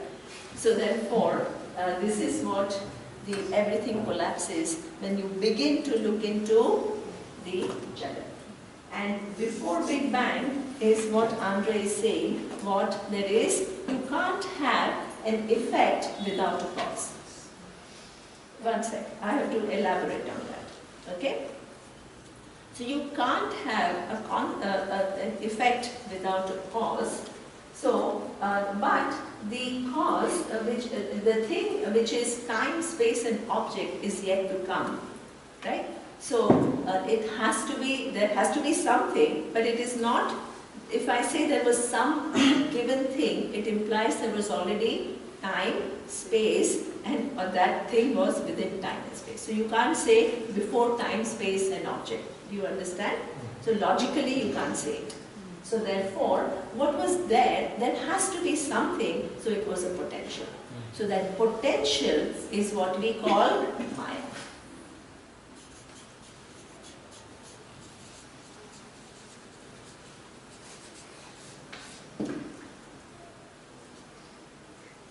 So therefore, this is what everything collapses when you begin to look into the Jagat. And before Big Bang is what Andre is saying, what there is, you can't have an effect without a cause. One sec, I have to elaborate on that, okay? So you can't have an effect without a cause. So, but the cause, the thing which is time, space and object is yet to come, right? So, it has to be, there has to be something, but it is not, if I say there was some given thing, it implies there was already time, space, and that thing was within time and space. So you can't say before time, space and object. Do you understand? So logically you can't say it. So therefore, what was there has to be something, so it was a potential. So that potential is what we call Maya.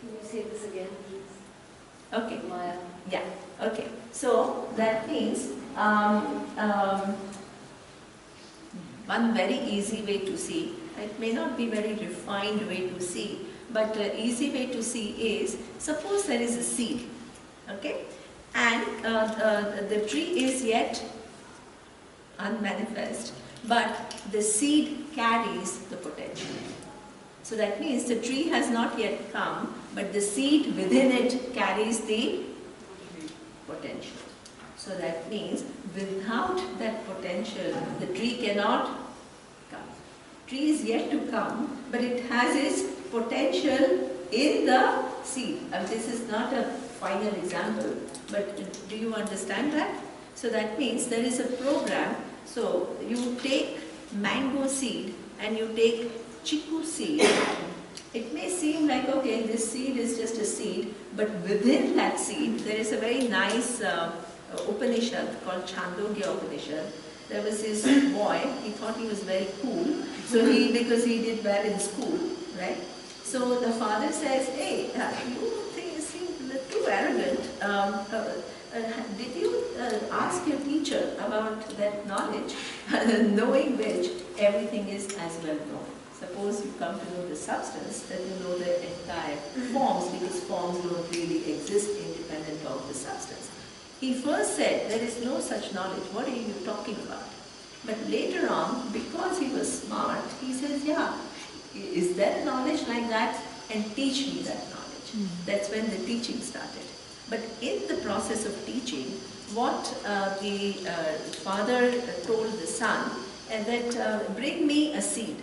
Can you say this again, please? Okay. Maya. Yeah. that means one very easy way to see, it may not be very refined way to see, but easy way to see is, suppose there is a seed, okay, and the tree is yet unmanifest, but the seed carries the potential. So that means the tree has not yet come, but the seed within it carries the potential. So that means without that potential, the tree cannot come. Tree is yet to come, but it has its potential in the seed. And this is not a final example, but do you understand that? So that means there is a program. So you take mango seed and you take chiku seed. It may seem like, okay, this seed is just a seed, but within that seed there is a very nice Upanishad called Chandogya Upanishad. There was this boy, he thought he was very cool, so because he did well in school, right? So the father says, hey, you seem too arrogant. Did you ask your teacher about that knowledge, knowing which everything is as well known? Suppose you come to know the substance, then you know the entire forms, because forms don't really exist independent of the substance. He first said, there is no such knowledge, what are you talking about? But later on, because he was smart, he says, yeah, is there knowledge like that? And teach me that knowledge. That's when the teaching started. But in the process of teaching, what the father told the son, and that bring me a seed,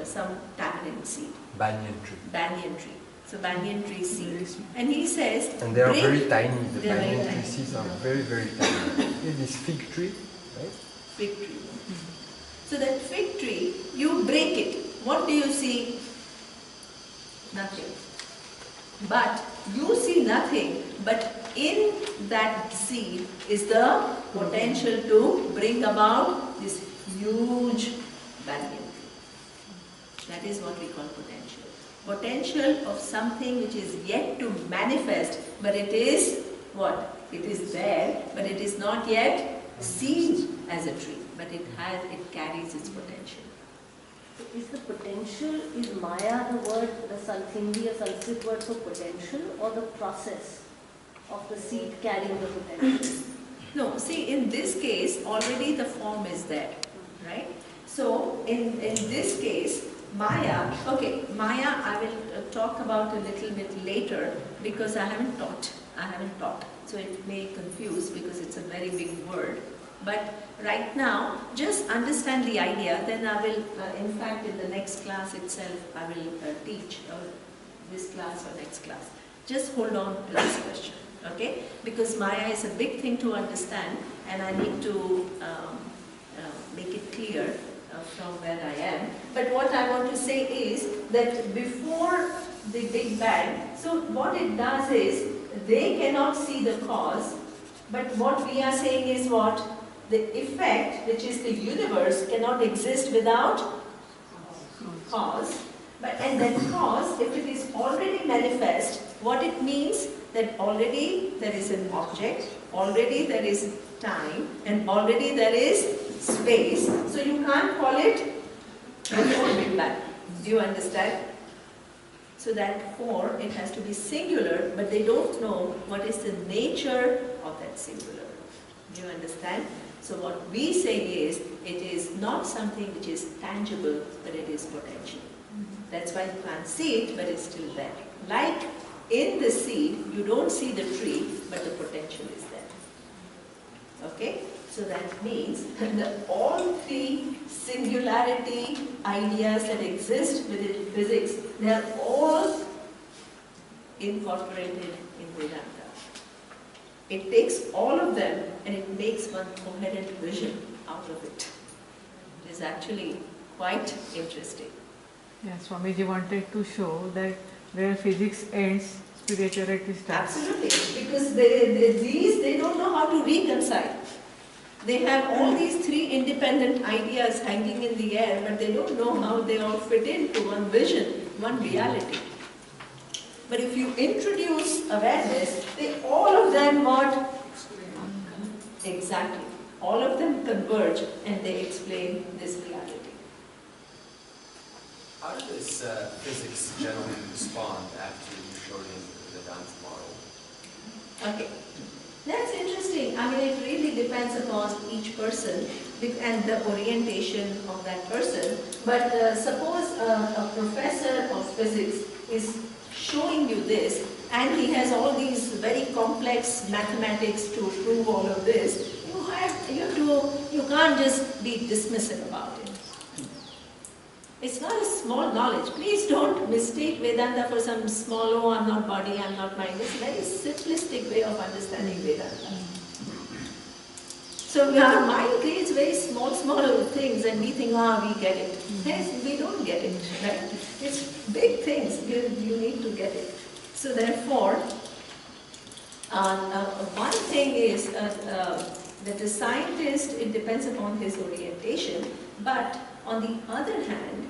some tamarind seed. Banyan tree. Banyan tree. So banyan tree seed. And he says, and they are very tiny. The they are banyan very tree tiny. seeds are very, very tiny. Here's this fig tree, right? Fig tree. So that fig tree, you break it. What do you see? Nothing. But you see nothing, but in that seed is the potential to bring about this huge banyan tree. That is what we call potential. Potential of something which is yet to manifest, but it is what? It is there, but it is not yet seen as a tree, but it carries its potential. Is the potential, is Maya the word, the Hindi or Sanskrit word for potential, or the process of the seed carrying the potential? No, see, in this case, already the form is there, right? So, in this case, Maya, okay, Maya I will talk about a little bit later because I haven't taught. So it may confuse because it's a very big word. But right now, just understand the idea, then I will, in fact, in the next class itself, I will teach, or this class or next class. Just hold on to this question, okay? Because Maya is a big thing to understand, and I need to make it clear from where I am. But what I want to say is that before the Big Bang, so what it does is, they cannot see the cause, but what we are saying is what? The effect, which is the universe, cannot exist without cause. And that cause, if it is already manifest, what it means that already there is an object, already there is time, and already there is space. So you can't call it before Big Bang. Do you understand? So therefore, it has to be singular, but they don't know what is the nature of that singular. Do you understand? So what we say is, it is not something which is tangible, but it is potential. That's why you can't see it, but it's still there. Like in the seed, you don't see the tree, but the potential is there. Okay? So that means that all three singularity ideas that exist within physics, they are all incorporated in Vedanta. It takes all of them and it makes one coherent vision out of it. It is actually quite interesting. Yeah, Swamiji wanted to show that where physics ends, spirituality starts. Absolutely, because they don't know how to reconcile. They have all these three independent ideas hanging in the air, but they don't know how they all fit into one vision, one reality. But if you introduce awareness, all of them Exactly. All of them converge and they explain this reality. How does physics generally respond after you show them the Vedanta model? Okay. That's interesting. I mean, it really depends upon each person and the orientation of that person. But suppose a professor of physics is showing you this, and he has all these very complex mathematics to prove all of this. You can't just be dismissive about it. It's not a small knowledge. Please don't mistake Vedanta for some small, oh, I'm not body, I'm not mind. It's a very simplistic way of understanding Vedanta. So our mind creates very small things and we think, we get it. Yes, we don't get it, right? It's big things, you need to get it. So therefore, one thing is that the scientist, it depends upon his orientation, but on the other hand,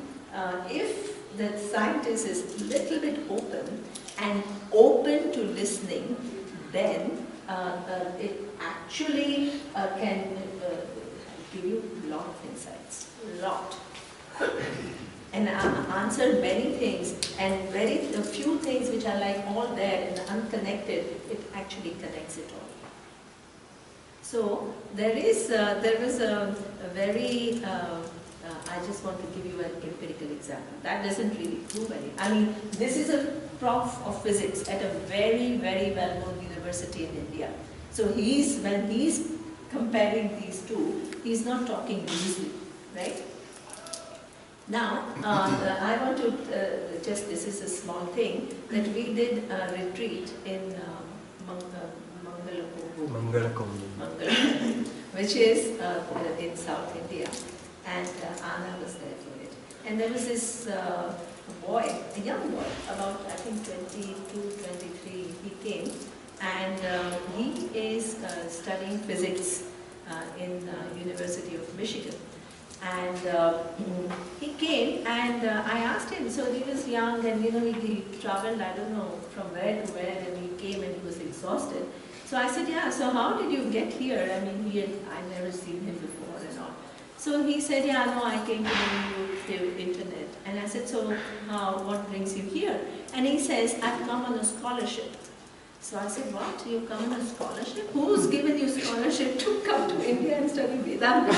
if the scientist is a little bit open and open to listening, then it actually can give you a lot of insights, a lot. And answer many things, and a few things which are like all there and unconnected, it actually connects it all. So there was a very, I just want to give you an empirical example. That doesn't really prove anything. I mean, this is a prof of physics at a very, very well-known university in India. So when he's comparing these two, he's not talking loosely, right? Now, I want to this is a small thing, that we did a retreat in Mangalakom, which is in South India, and Anna was there for it. And there was this boy, a young boy, about I think 22, 23, he came, and he is studying physics in University of Michigan. And he came, and I asked him, so he was young, and he traveled, I don't know from where to where, and he came and he was exhausted. So I said, yeah, so how did you get here? I mean, I'd never seen him before and all. So he said, yeah, no, I came to know you through internet. And I said, so what brings you here? And he says, I've come on a scholarship. So I said, what? You come on a scholarship? Who's given you scholarship to come to India and study Vedanta?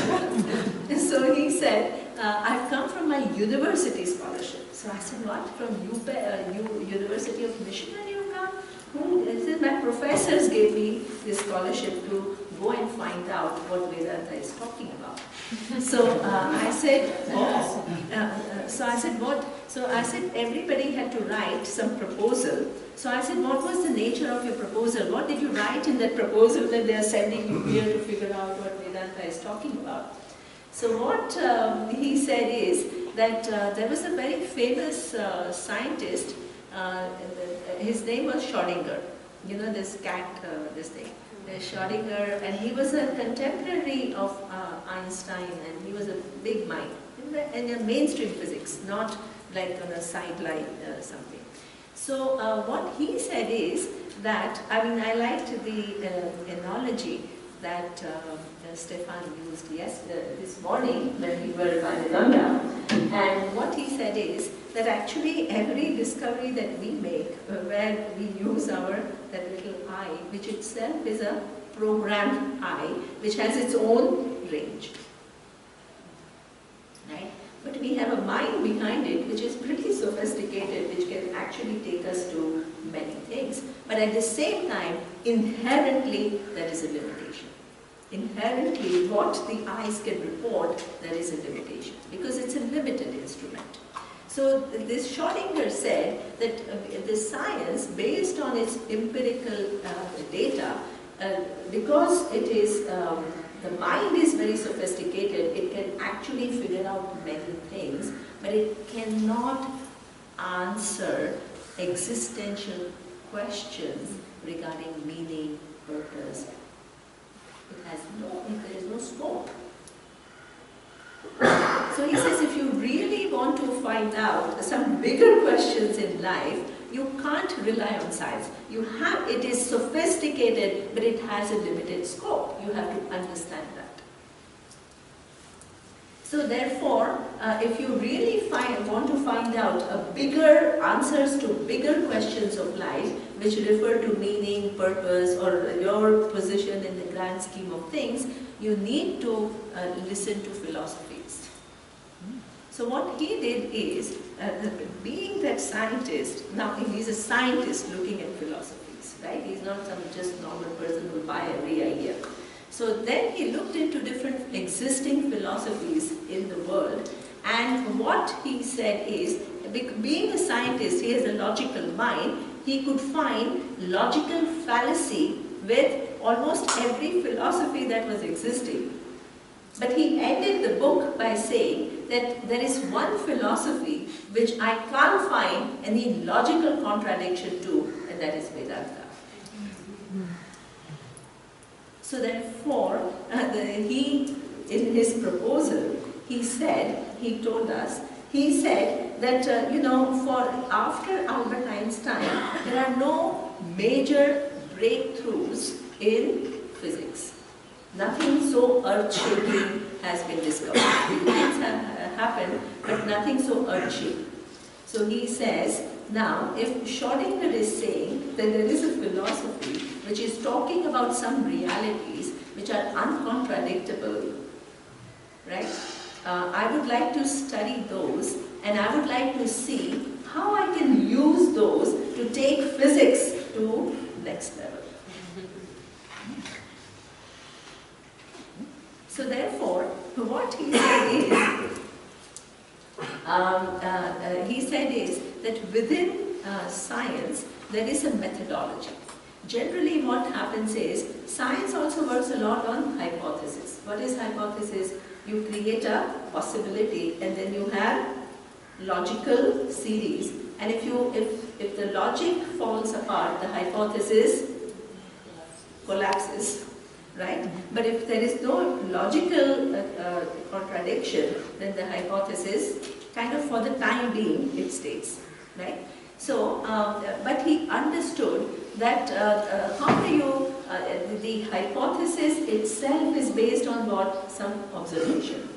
So he said, I've come from my university scholarship. So I said, what? From University of Michigan you come? He said, my professors gave me this scholarship to go and find out what Vedanta is talking about. So I said, so I said, what? So I said, everybody had to write some proposal. So I said, what was the nature of your proposal? What did you write in that proposal that they are sending you here to figure out what Vedanta is talking about? So what he said is that there was a very famous scientist, his name was Schrödinger. You know this cat, this thing. Schrödinger, and he was a contemporary of Einstein, and he was a big mind in mainstream physics, not like on a sideline something. So what he said is that, I mean, I liked the analogy that Stefan used this morning when we were in Vedanta, and what he said is that actually every discovery that we make, where we use that little eye, which itself is a programmed eye, which has its own range, right? But we have a mind behind it, which is pretty sophisticated, which can actually take us to many things. But at the same time, inherently, there is a limitation. Inherently, what the eyes can report, there is a limitation, because it's a limited instrument. So this Schrödinger said that the science, based on its empirical data, because it is the mind is very sophisticated, it can actually figure out many things, but it cannot answer existential questions regarding meaning, purpose. There is no scope. So he says, if you really want to find out some bigger questions in life, you can't rely on science. It is sophisticated, but it has a limited scope. You have to So therefore, if you really want to find out bigger answers to bigger questions of life, which refer to meaning, purpose, or your position in the grand scheme of things, you need to listen to philosophies. So what he did is, being that scientist, now he's a scientist looking at philosophies, right? He's not some just normal person who will buy every idea. So then he looked into different existing philosophies in the world, and what he said is, being a scientist, he has a logical mind, he could find logical fallacy with almost every philosophy that was existing. But he ended the book by saying that there is one philosophy which I can't find any logical contradiction to, and that is Vedanta. So therefore, in his proposal, he told us that, for after Albert Einstein, there are no major breakthroughs in physics. Nothing so earth-shaking has been discovered. Things have happened, but nothing so earth-shaking. So he says, now, if Schrödinger is saying that there is a philosophy which is talking about some realities which are uncontradictable, right? I would like to study those, and I would like to see how I can use those to take physics to next level. So therefore, what he said is, that within science there is a methodology. Generally what happens is, science also works a lot on hypothesis. What is hypothesis? You create a possibility and then you have logical series, and if the logic falls apart, the hypothesis collapses, right? But if there is no logical contradiction, then the hypothesis kind of for the time being it stays, right? So, but he understood that the hypothesis itself is based on what? Some observation.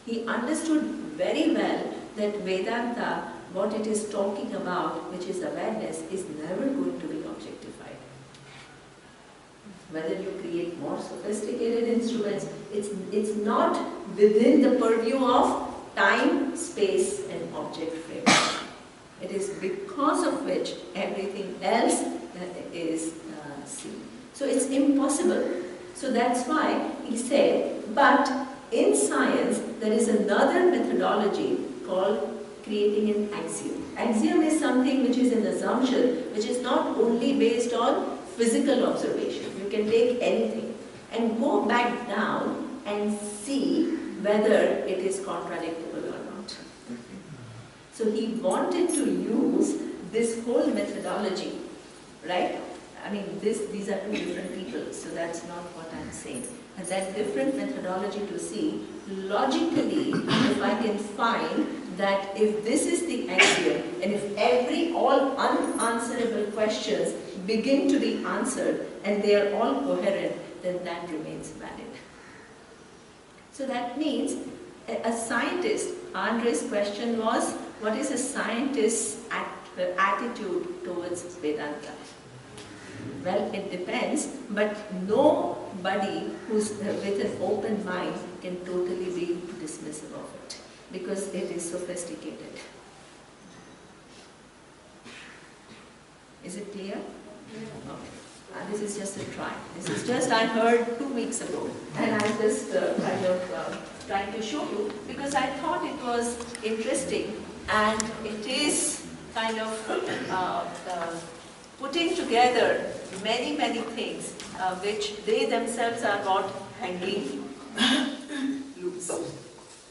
He understood very well that Vedanta, what it is talking about, which is awareness, is never going to be objectified. Whether you create more sophisticated instruments, it's not within the purview of time, space, and object frame. It is because of which everything else is seen. So it's impossible. So that's why he said, but in science there is another methodology called creating an axiom. Axiom is something which is an assumption, which is not only based on physical observation. You can take anything and go back down and see whether it is contradictable or not. So he wanted to use this whole methodology, right? I mean, these are two different people, so that's not what I'm saying. And that different methodology to see, logically, if I can find that if this is the axiom, and if all unanswerable questions begin to be answered, and they are all coherent, then that remains valid. So that means a scientist, Andre's question was, what is a scientist's attitude towards Vedanta? Well, it depends, but nobody who's with an open mind can totally be dismissive of it, because it is sophisticated. Is it clear? Okay. This is just a try. This is just I heard 2 weeks ago, and I'm just kind of trying to show you, because I thought it was interesting, and it is kind of putting together many things which they themselves are not hanging loose.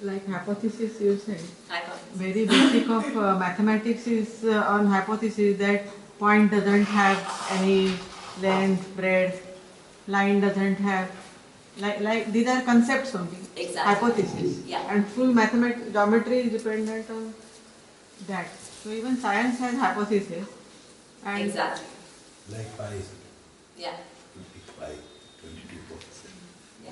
Like hypothesis, you said. Hypothesis. Very basic of mathematics is on hypothesis that point doesn't have any length, breadth, line doesn't have, like these are concepts only. Exactly. Hypothesis. Yeah. And full geometry is dependent on that. So even science has hypothesis. And Exactly. Like pi is Yeah. pi, 22%. Yeah.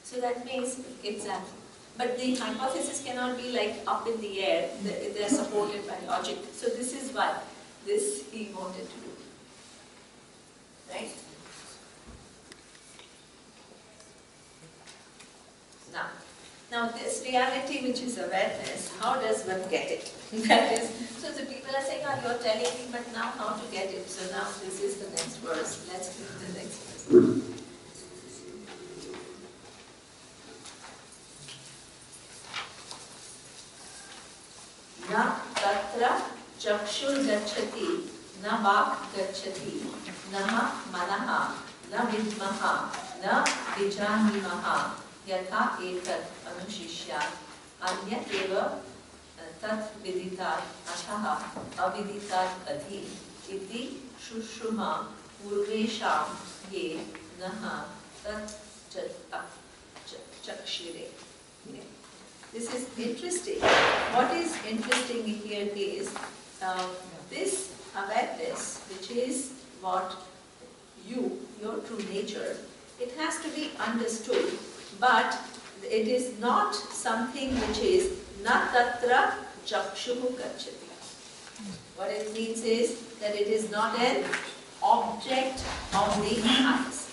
So that means, exactly. But the hypothesis cannot be like up in the air, they're supported by logic. So this is what this he wanted to do. Right? Now this reality which is awareness, how does one get it? That is, so the people are saying, oh, you're telling me, but now how to get it? So now this is the next verse. Let's read the next verse. Na tatra chakshur gacchati, na vak gacchati, na manaha, na vidmaha, na vijanimaha, yatha etat anushishyat, anyat eva tat viditat athaha aviditat adhi, iti shushuma purvesham ye naha tat chakshire. This is interesting. What is interesting here is this awareness, which is what your true nature, it has to be understood, but it is not something which is na tatra chakshuhu gacchati. What it means is that it is not an object of the eyes.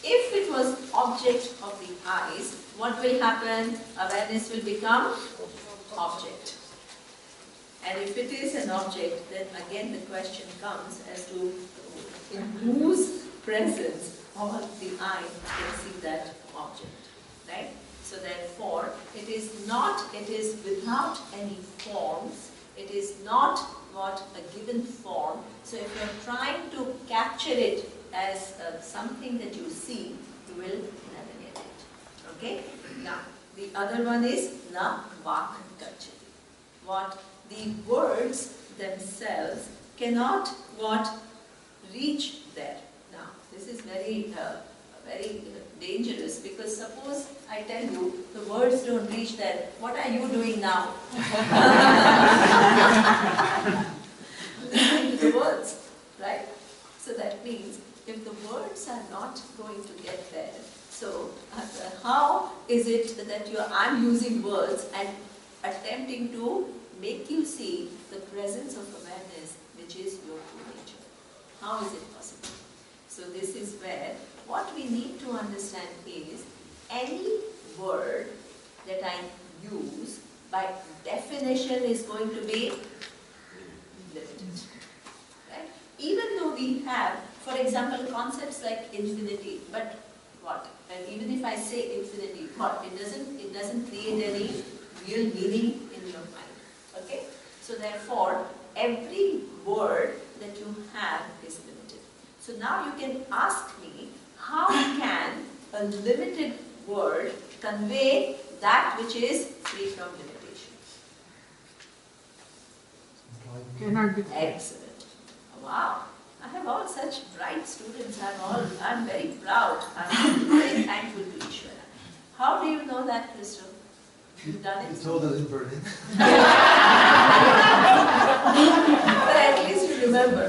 If it was object of the eyes, what will happen? Awareness will become object. And if it is an object, then again the question comes as to in whose presence of the eye can see that object. Right? So therefore, it is without any forms, it is not what a given form. So if you are trying to capture it as something that you see, you will never get it. Okay? Now, the other one is na vak gacchati. What the words themselves cannot reach there. Now, this is very dangerous, because suppose I tell you the words don't reach there. What are you doing now? Listening to the words, right? So that means if the words are not going to get there, so how is it that I'm using words and attempting to make you see the presence of awareness, which is your true nature? How is it possible? So this is where what we need to understand is any word that I use by definition is going to be limited. Right? Even though we have, for example, concepts like infinity, but what? And even if I say infinity, what? It doesn't create any real meaning in your mind. Okay? So therefore, every word that you have is limited. So now you can ask me, how can a limited word convey that which is free from limitation? Cannot be. Excellent. Wow. I have all such bright students. I'm very proud. I'm very thankful to Ishvara. How do you know that, Crystal? You've done it? You told us in Berlin. But at least you remember.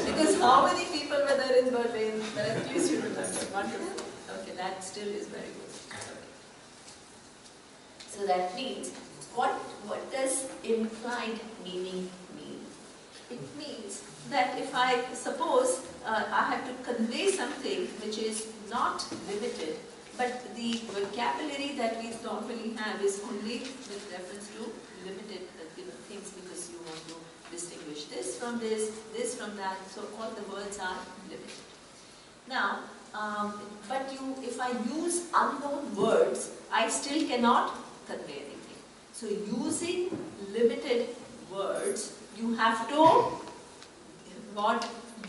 Because how many people were there in Berlin? But at least you remember. Wonderful. Okay, that still is very good. Okay. So that means, what does implied meaning mean? It means that if I suppose I have to convey something which is not limited, but the vocabulary that we normally have is only with reference to limited things, because you want to distinguish this from this from that, so all the words are limited. Now, but if I use unknown words, I still cannot convey anything. So using limited words, you have to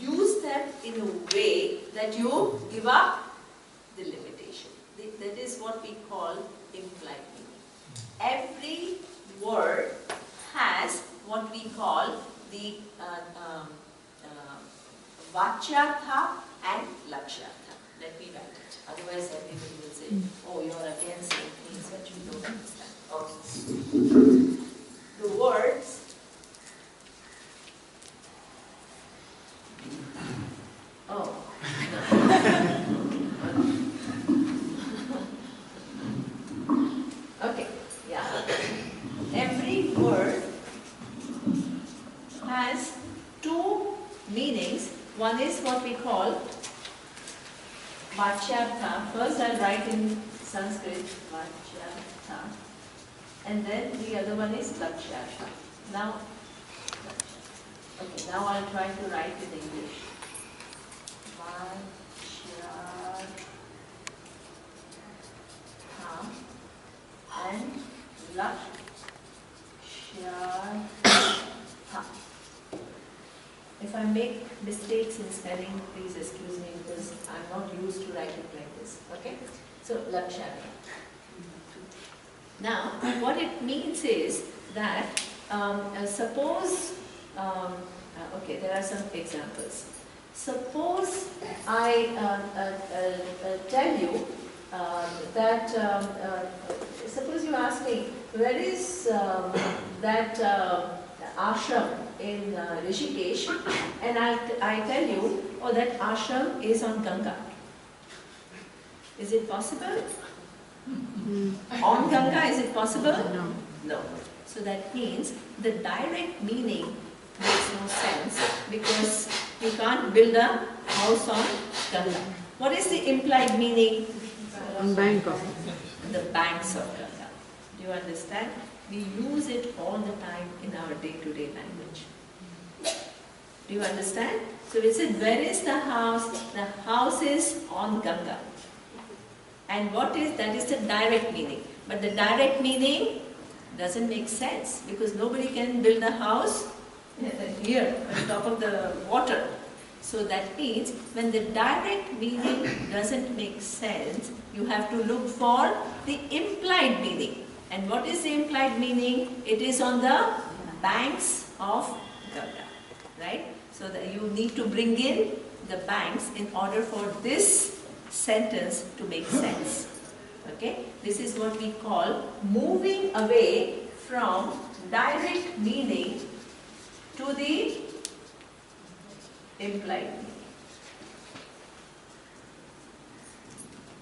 use them in a way that you give up the limitation. That is what we call implied meaning. Every word has what we call the vachyartha and lakshyartha. Let me write it. Otherwise everybody will say, oh, you're again saying things that you don't understand. Okay. The words One is what we call Vachyartha. First I'll write in Sanskrit, Vachyartha. And then the other one is Lakshyartha. Now, okay, now I'll try to write in English. Vachyartha and Lakshyartha. If I make mistakes in spelling, please excuse me because I'm not used to writing like this. Okay? So, Lakshyartha. Now, what it means is that suppose, okay, there are some examples. Suppose I tell you that, suppose you ask me, where is that ashram in Rishikesh, and I tell you, oh, that ashram is on Ganga. Is it possible? On Ganga, is it possible? No. No. So that means the direct meaning makes no sense because you can't build a house on Ganga. What is the implied meaning? On bank of. The banks of Ganga. Do you understand? We use it all the time in our day-to-day language. Do you understand? So we said, where is the house? The house is on Ganga. And what is, that is the direct meaning. But the direct meaning doesn't make sense because nobody can build a house here on top of the water. So that means when the direct meaning doesn't make sense, you have to look for the implied meaning. And what is the implied meaning? It is on the banks of Ganga, right? So that you need to bring in the banks in order for this sentence to make sense. Okay? This is what we call moving away from direct meaning to the implied meaning.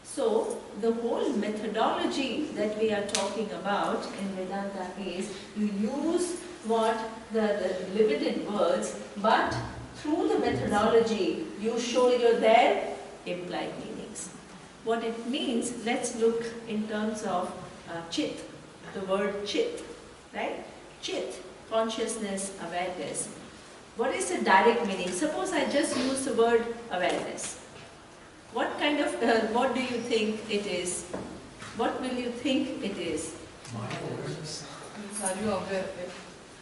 So, the whole methodology that we are talking about in Vedanta is you use what the limited words, but through the methodology you show their implied meanings. What it means, let's look in terms of chit, the word chit, right? Chit, consciousness, awareness. What is the direct meaning? Suppose I just use the word awareness. What kind of, what do you think it is? What will you think it is? Are you aware?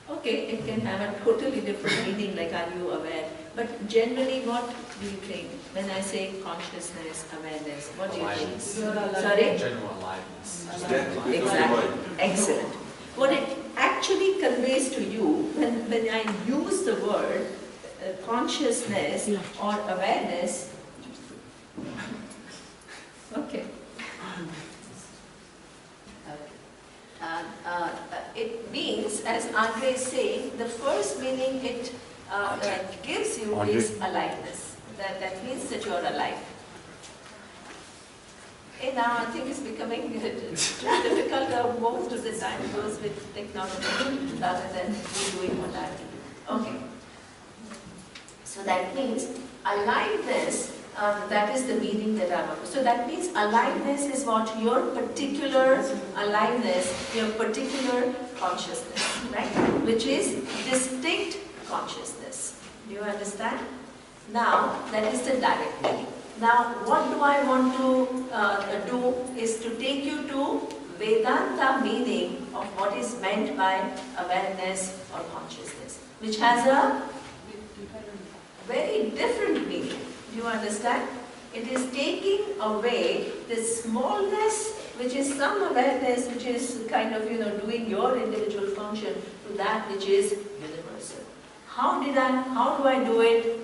Okay, it can have a totally different meaning like are you aware? But generally what do you think when I say consciousness, awareness? What do you think? Sorry? General aliveness. Exactly. Excellent. What it actually conveys to you when I use the word consciousness or awareness. Okay. It means, as Andre is saying, the first meaning it gives you is aliveness. That means that you are alive. And now I think it's becoming difficult most of the time goes with technology rather than doing what I do. Okay. So that means aliveness, that is the meaning that I'm about. So that means aliveness is what? Your particular aliveness, your particular consciousness, right? Which is distinct consciousness. Do you understand? Now, that is the direct meaning. Now, what do I want to do is to take you to Vedanta meaning of what is meant by awareness or consciousness, which has a very different meaning. Do you understand? It is taking away the smallness, which is some awareness, which is kind of, doing your individual function, to that which is universal. How do I do it?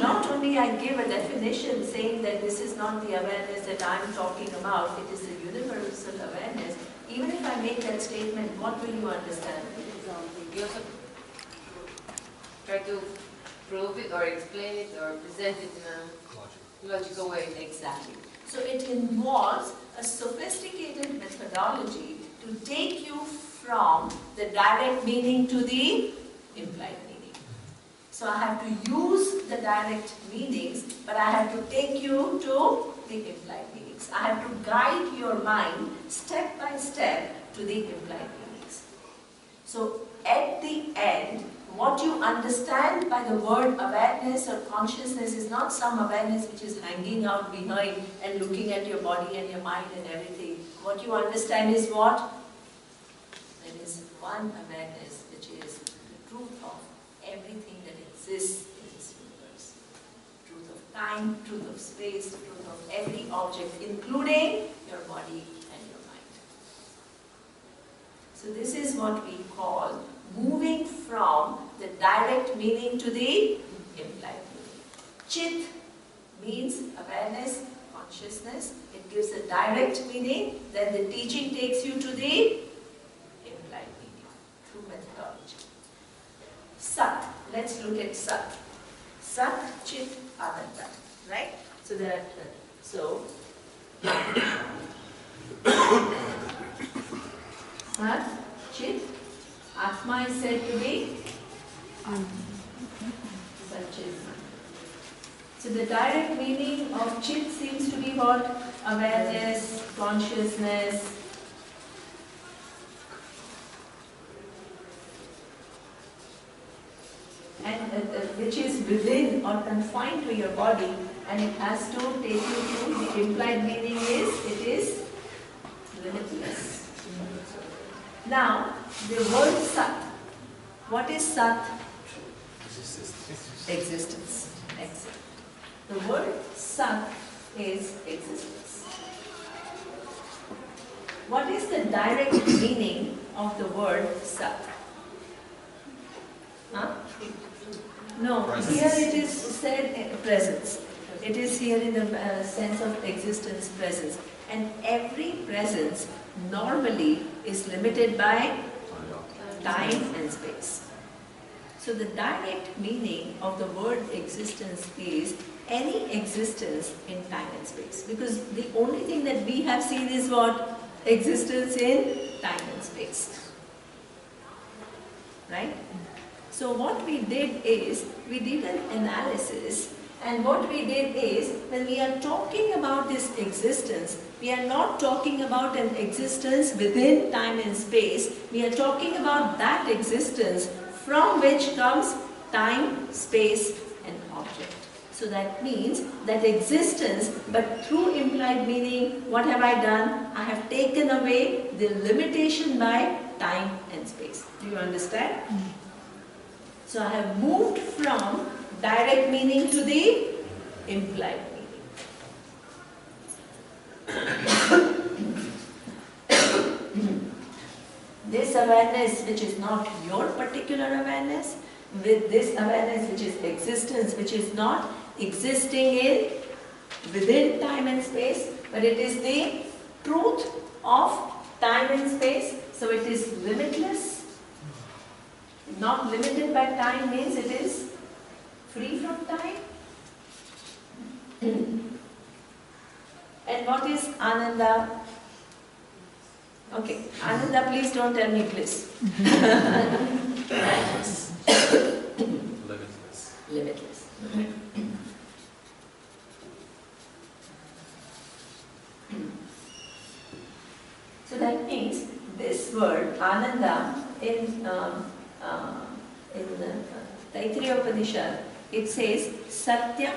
Not only I give a definition saying that this is not the awareness that I am talking about, it is the universal awareness. Even if I make that statement, what will you understand? You also try to prove it or explain it or present it in a logical way. Exactly. So it involves a sophisticated methodology to take you from the direct meaning to the implied meaning. So I have to use the direct meanings, but I have to take you to the implied meanings. I have to guide your mind step by step to the implied meanings. So at the end, what you understand by the word awareness or consciousness is not some awareness which is hanging out behind and looking at your body and your mind and everything. What you understand is what? There is one awareness which is the truth of everything that exists in this universe. Truth of time, truth of space, truth of every object, including your body and your mind. So this is what we call moving from the direct meaning to the implied meaning. Chit means awareness, consciousness. It gives a direct meaning. Then the teaching takes you to the implied meaning through methodology. Sat. Let's look at Sat. Sat, Chit, Ananda. Right? So there are Sat, Chit, Atma is said to be Satchit. So the direct meaning of Chit seems to be what? Awareness, consciousness. And which is within or confined to your body, and it has to take you to the implied meaning is it is limitless. Now, the word Sat. What is Sat? Existence. Excellent. The word Sat is existence. What is the direct meaning of the word Sat? Huh? No, Presence. here it is said presence. It is here in the sense of existence, presence. And every presence normally is limited by time and space. So the direct meaning of the word existence is any existence in time and space. Because the only thing that we have seen is what? Existence in time and space. Right? So what we did is, we did an analysis, and what we did is, when we are talking about this existence, we are not talking about an existence within time and space, we are talking about that existence from which comes time, space and object. So that means that existence, but through implied meaning, what have I done? I have taken away the limitation by time and space. Do you understand? So I have moved from direct meaning to the implied meaning. This awareness which is not your particular awareness, with this awareness which is existence, which is not existing in within time and space, but it is the truth of time and space, so it is limitless. Not limited by time means it is free from time. And what is Ananda? Okay, Ananda, please don't tell me bliss. Limitless. Limitless. So that means this word Ananda in Taittiriya Upanishad, it says Satyam,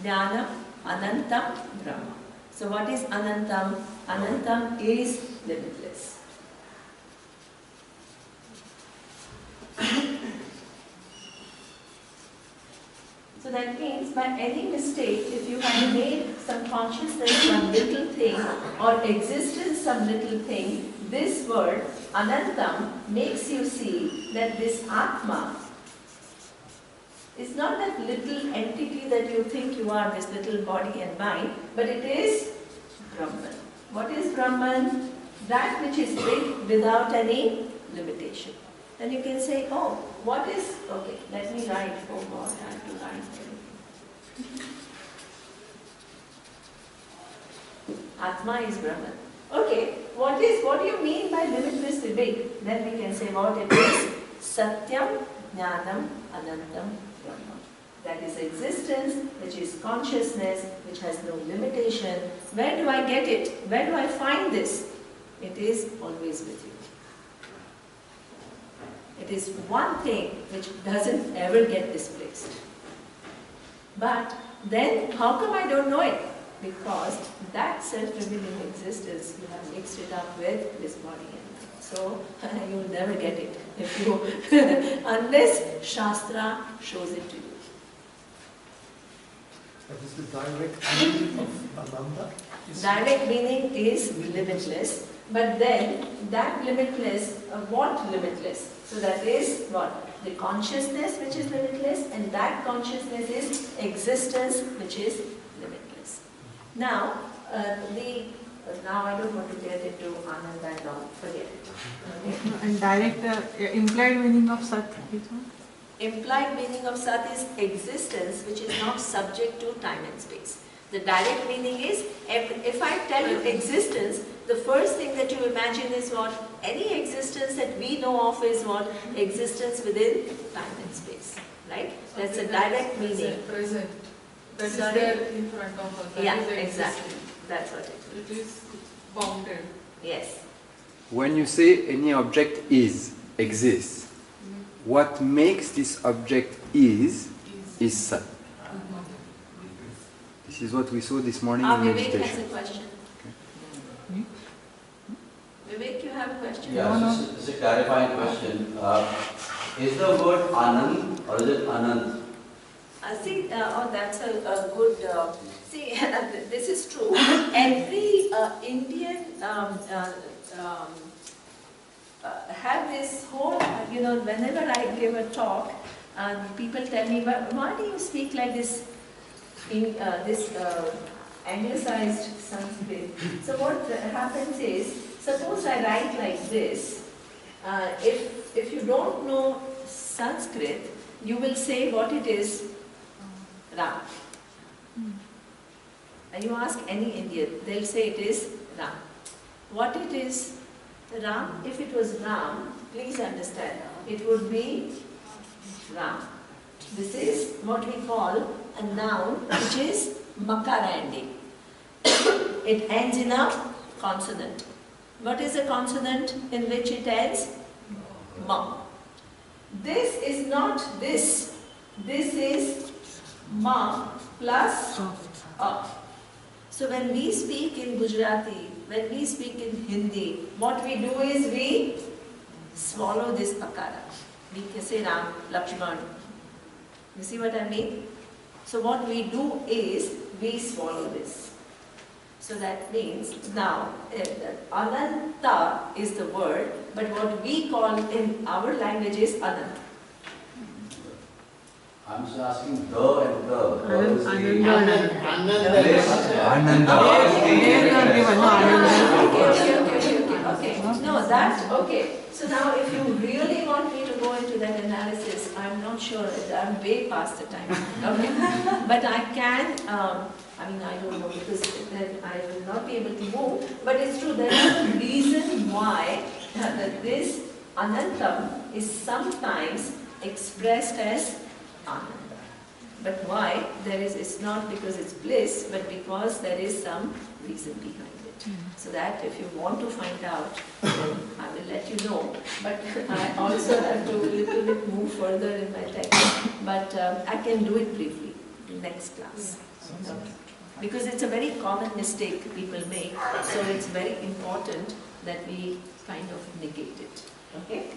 Jnanam, Anantam, Brahma. So what is Anantam? Anantam is limitless. So that means by any mistake, if you have made some consciousness some little thing or existence some little thing, this word Anantam makes you see that this Atma is not that little entity that you think you are, this little body and mind, but it is Brahman. What is Brahman? That which is big without any limitation. Then you can say, oh, what is, okay, let me write, oh God, I have to write everything. Atma is Brahman. Okay, what do you mean by limitlessly big? Then we can say what it is. Satyam, Jnanam, Anantam, Brahma. That is existence, which is consciousness, which has no limitation. Where do I get it? Where do I find this? It is always with you. It is one thing which doesn't ever get displaced. But then, how come I don't know it? Because that self-revealing existence, you have mixed it up with this body and mind. So, you will never get it if you, unless Shastra shows it to you. What is the direct meaning of Ananda? Direct meaning is limitless, but then that limitless, what limitless? So that is what? The consciousness which is limitless, and that consciousness is existence which is limitless. Now, now I don't want to get into Ananda and all, forget it. Okay? And direct implied meaning of Sat is what? Implied meaning of Sat is existence which is not subject to time and space. The direct meaning is, if I tell you existence, the first thing that you imagine is what? Any existence that we know of is what? Existence within time and space. Right? That's a direct meaning. Present. That is Sorry? there in front of us. That Yeah, is the exactly. existence. That's what it It is bounded. Yes. When you say any object exists, what makes this object is Sat. This is what we saw this morning in Vivek has meditation. a question. Vivek, you have a question? Yeah, this is a clarifying question. Is the word Anand or is it Anand? That's a good. See, this is true. Every Indian have this whole. Whenever I give a talk, people tell me, "Why do you speak like this?" In this anglicized Sanskrit. So what happens is, suppose I write like this. If you don't know Sanskrit, you will say what it is. Ram. And you ask any Indian, they'll say it is Ram. What it is Ram? If it was Ram, please understand, it would be Ram. This is what we call a noun which is makara ending. It ends in a consonant. What is a consonant in which it ends? Ma. This is not this. This is ma plus a. So when we speak in Gujarati, when we speak in Hindi, what we do is we swallow this akara. We can say Ram, Lakshman. You see what I mean? So what we do is we swallow this. So that means now Ananta is the word, but what we call in our language is Anant. I'm just asking the and the. Okay. No, that's okay. So now if you really want me to go into that analysis, I'm not sure, I'm way past the time. Okay. But I can, I don't know, because then I will not be able to move, but it's true, there is a reason why this Anantam is sometimes expressed as Ananda. But why? It's not because it's bliss, but because there is some reason behind it. So that if you want to find out, then I will let you know. But I also have to a little bit move further in my text. But I can do it briefly in next class. Okay. Because it's a very common mistake people make. So it's very important that we kind of negate it. Okay?